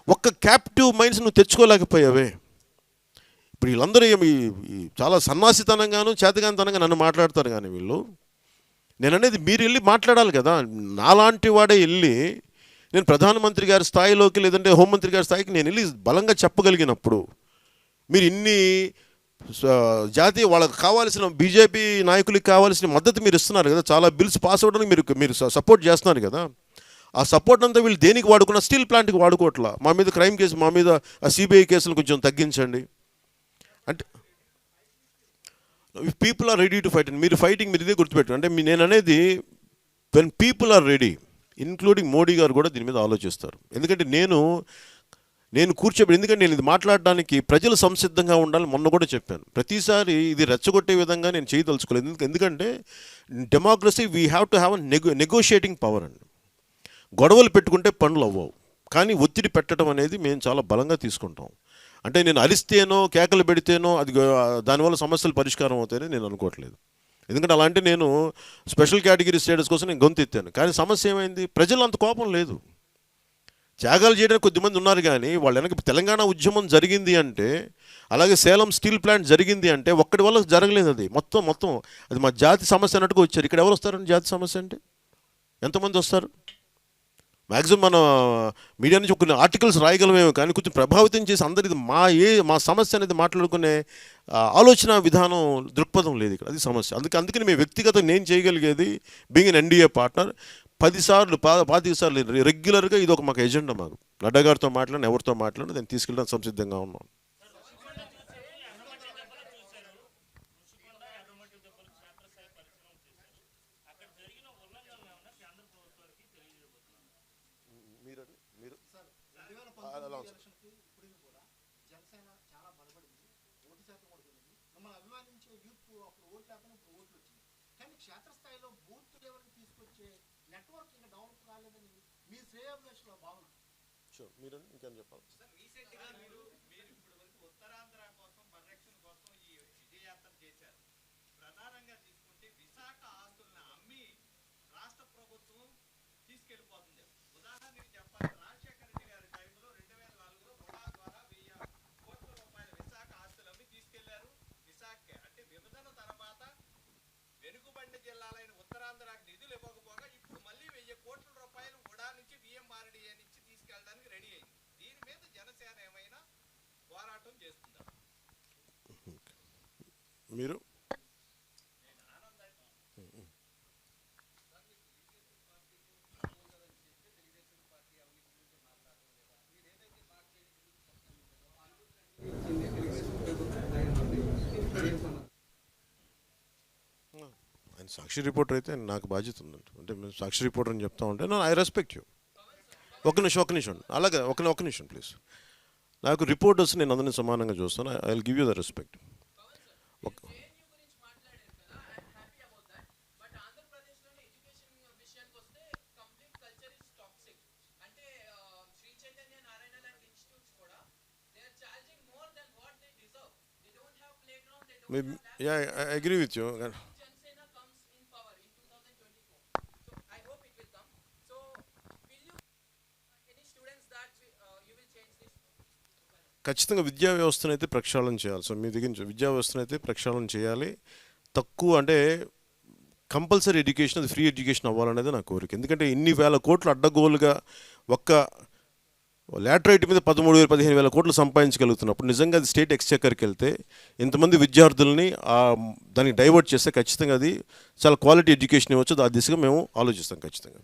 ఒక్క క్యాప్టివ్ మైన్స్ నువ్వు తెచ్చుకోలేకపోయావే. ఇప్పుడు వీళ్ళందరూ చాలా సన్నాసితనంగాను చేతగానితనంగా నన్ను మాట్లాడతారు. కానీ నేను అనేది మీరు వెళ్ళి మాట్లాడాలి కదా. నాలాంటి వాడే వెళ్ళి నేను ప్రధానమంత్రి గారి స్థాయిలోకి, లేదంటే హోంమంత్రి గారి స్థాయికి నేను వెళ్ళి బలంగా చెప్పగలిగినప్పుడు, మీరు ఇన్ని జాతీయ వాళ్ళకి కావాల్సిన, బీజేపీ నాయకులకి కావాల్సిన మద్దతు మీరు ఇస్తున్నారు కదా. చాలా బిల్స్ పాస్ అవ్వడానికి మీరు సపోర్ట్ చేస్తున్నారు కదా. ఆ సపోర్ట్ అంతా వీళ్ళు దేనికి వాడుకున్న, స్టీల్ ప్లాంట్కి వాడుకోవట్లా. మా మీద క్రైమ్ కేసు, మా మీద సిబిఐ కేసులు కొంచెం తగ్గించండి అంటే people are ready to fight. మీరు ఇదే గుర్తుపెట్టండి. అంటే నేను అనేది when people are ready, including Modi గారు కూడా దీని మీద ఆలోచిస్తారు. ఎందుకంటే నేను కూర్చోబెట్టి, ఎందుకంటే నేను ఇది మాట్లాడడానికి ప్రజలు సంసిద్ధంగా ఉండాలి. మొన్న కూడా చెప్పాను, ప్రతిసారి ఇది రెచ్చగొట్టే విధంగా నేను చేయదలుచుకోలేదు. ఎందుకంటే democracy we have to have negotiating power అండి. గొడవలు పెట్టుకుంటే పనులు అవ్వవు, కానీ ఒత్తిడి పెట్టడం అనేది మేము చాలా బలంగా తీసుకుంటాం. అంటే నేను అరిస్తేనో కేకలు పెడితేనో దానివల్ల సమస్యలు పరిష్కారం అవుతాయని నేను అనుకోవట్లేదు. ఎందుకంటే అలాంటి నేను స్పెషల్ కేటగిరీ స్టేటస్ కోసం నేను గొంతు ఎత్తాను. కానీ సమస్య ఏమైంది, ప్రజలు అంత కోపం లేదు. త్యాగాలు చేయడానికి కొద్దిమంది ఉన్నారు, కానీ వాళ్ళ వెనక తెలంగాణ ఉద్యమం జరిగింది అంటే, అలాగే సేలం స్టీల్ ప్లాంట్ జరిగింది అంటే ఒక్కడి వల్ల జరగలేదు. అది మొత్తం అది మా జాతి సమస్య అన్నట్టుగా వచ్చారు. ఇక్కడ ఎవరు వస్తారండి జాతి సమస్య అంటే? ఎంతమంది వస్తారు? మ్యాక్సిమం మన మీడియా నుంచి కొన్ని ఆర్టికల్స్ రాయగలమేమో, కానీ కొంచెం ప్రభావితం చేసి అందరిది మా సమస్య అనేది మాట్లాడుకునే ఆలోచన విధానం, దృక్పథం లేదు ఇక్కడ. అది సమస్య. అందుకని మేము వ్యక్తిగతంగా నేను చేయగలిగేది, బీయింగ్ ఎన్ ఎన్డీఏ పార్ట్నర్, 10 సార్లు 25 సార్లు రెగ్యులర్గా ఇది ఒక మాకు ఎజెండా. మాకు నడ్డా గారితో మాట్లాడిన, ఎవరితో మాట్లాడినా నేను తీసుకెళ్ళడానికి సంసిద్ధంగా ఉన్నాను. మమ్మల్ని అభిమానించే యూత్ అప్పుడు ఓట్లు లేకపోయినా ఇప్పుడు ఓట్లు వచ్చింది. కానీ క్షేత్రస్థాయిలో బూత్ లెవెల్కి తీసుకొచ్చే నెట్వర్క్ ఇంకా డెవలప్ కాలేదని మీ శ్రేయోభిలాషుల భావన. మీరు ఇంకేం చెప్పాలి? రీసెంట్ గా మీరు ఇప్పుడు వరకు ఉత్తరాంధ్ర కోసం పరిరక్షణ కోసం ఈ విజయయాత్ర చేశారు. ప్రధానంగా తీసుకుంటే విశాఖ ఆస్తులను అమ్మి రాష్ట్ర ప్రభుత్వం తీసుకెళ్లిపోతుంది. ఉదాహరణకి చెప్పాలి, రాజశేఖర రెడ్డి గారి టైంలో 2004లో రుణా ద్వారా 1000 కోట్ల రూపాయల విశాఖ ఆస్తులు అమ్మి తీసుకెళ్లారు. విశాఖ అంటే విభజన తర్వాత వెనుకబడిన జిల్లాలైన ఉత్తరాంధ్రకి నిధులు ఇవ్వకపోగా ఇప్పుడు మళ్ళీ 1000 కోట్ల రూపాయలు ఉడా నుంచి VMRDA నుంచి తీసుకెళ్ళడానికి రెడీ అయింది. దీని మీద జనసేన ఏమైనా పోరాటం చేస్తుందా? మీరు ఆయన సాక్షి రిపోర్టర్ అయితే నాకు బాధ్యత ఉందండి. అంటే మేము సాక్షి రిపోర్టర్ అని చెప్తా ఉంటే ఐ రెస్పెక్ట్ యూ. ఒక నిమిషం అలాగే ఒక నిమిషం ప్లీజ్. నాకు రిపోర్టర్స్ నేను అందరినీ సమానంగా చూస్తాను. I will give you the respect. Yeah I agree with you. Jansena comes in power in 2024. So I hope it will come. So will you any students that you will change this? ఖచ్చితంగా విద్యా వ్యవస్థను అయితే ప్రక్షాళన చేయాలి. So మీ దగ్గర నుంచి విద్యా వ్యవస్థను అయితే ప్రక్షాళన చేయాలి. తక్కువ అంటే కంపల్సరీ ఎడ్యుకేషన్, అది ఫ్రీ ఎడ్యుకేషన్ అవ్వాలనేది నా కోరిక. ఎందుకంటే ఇన్ని వేల కోట్లు అడ్డగోలుగా ఒక్క లాటరైట్ మీద 13,000-15,000 కోట్లు సంపాదించగలుగుతున్నప్పుడు నిజంగా అది స్టేట్ ఎక్స్చెకర్కి వెళ్తే ఇంతమంది విద్యార్థుల్ని దానికి డైవర్ట్ చేస్తే ఖచ్చితంగా అది చాలా క్వాలిటీ ఎడ్యుకేషన్ ఇవ్వచ్చు. ఆ దిశగా మేము ఆలోచిస్తాం ఖచ్చితంగా.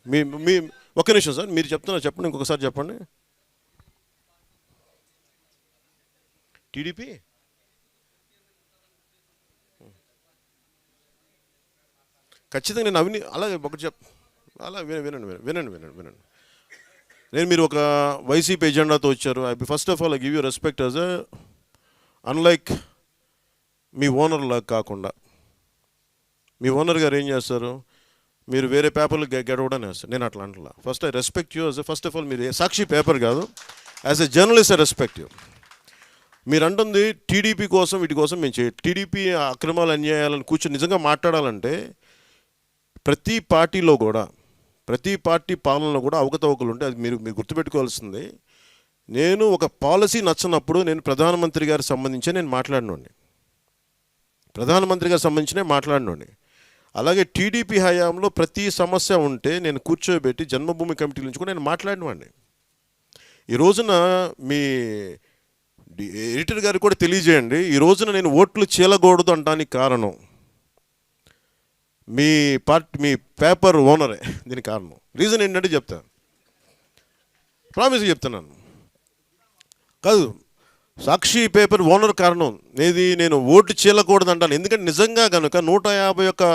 మీ ఒక్క నిమిషం సార్, మీరు చెప్తున్నారు చెప్పండి, ఇంకొకసారి చెప్పండి. టీడీపీ ఖచ్చితంగా నేను అలాగే ఒకటి అలా వినండి. నేను మీరు ఒక వైసీపీ ఎజెండాతో వచ్చారు. First of all I give you respect as unlike me owner లాగా కాకుండా. మీ ఓనర్ గారు ఏం చేస్తారు, మీరు వేరే పేపర్లు గెడవడం వేస్తారు. నేను అట్లా అంటలా. First I respect you as first of all. మీరు సాక్షి పేపర్ కాదు, as a journalist I respect you. మీరు అంటుంది టీడీపీ కోసం వీటి కోసం మేము టీడీపీ అక్రమాలు అన్యాయాలను కూర్చొని నిజంగా మాట్లాడాలంటే ప్రతి పార్టీలో కూడా, ప్రతి పార్టీ పాలనలో కూడా అవకతవకలు ఉంటే అది మీరు గుర్తుపెట్టుకోవాల్సింది. నేను ఒక పాలసీ నచ్చనప్పుడు నేను ప్రధానమంత్రి గారికి సంబంధించి నేను మాట్లాడినోండి, అలాగే టీడీపీ హయాంలో ప్రతి సమస్య ఉంటే నేను కూర్చోబెట్టి జన్మభూమి కమిటీ నుంచి కూడా నేను మాట్లాడినవాడిని. ఈ రోజున మీ ఎడిటర్ గారికి కూడా తెలియజేయండి, ఈ రోజున నేను ఓట్లు చీలకూడదు అనడానికి కారణం మీ పేపర్ ఓనరే. దీనికి కారణం రీజన్ ఏంటంటే చెప్తాను, ప్రామిస్ చెప్తున్నాను కాదు, సాక్షి పేపర్ ఓనర్ కారణం ఏది, నేను ఓటు చీలకూడదు అంటాను. ఎందుకంటే నిజంగా కనుక 151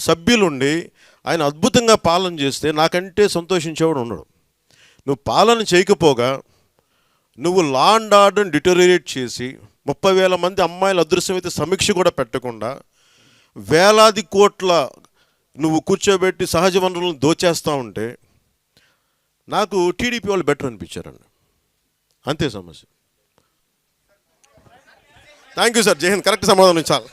సభ్యులుండి ఆయన అద్భుతంగా పాలన చేస్తే నాకంటే సంతోషించేవాడు ఉండడు. నువ్వు పాలన చేయకపోగా నువ్వు లా అండ్ ఆర్డర్ని డిటోరియేట్ చేసి 30,000 మంది అమ్మాయిల అదృశ్యమైతే సమీక్ష కూడా పెట్టకుండా వేలాది కోట్ల నువ్వు కూర్చోబెట్టి సహజ వనరులను దోచేస్తూ ఉంటే నాకు టీడీపీ వాళ్ళు బెటర్ అనిపించారండి. అంతే సమస్య. Thank you sir. జై హింద్. కరెక్ట్ సమాధానం ఇచ్చాలి.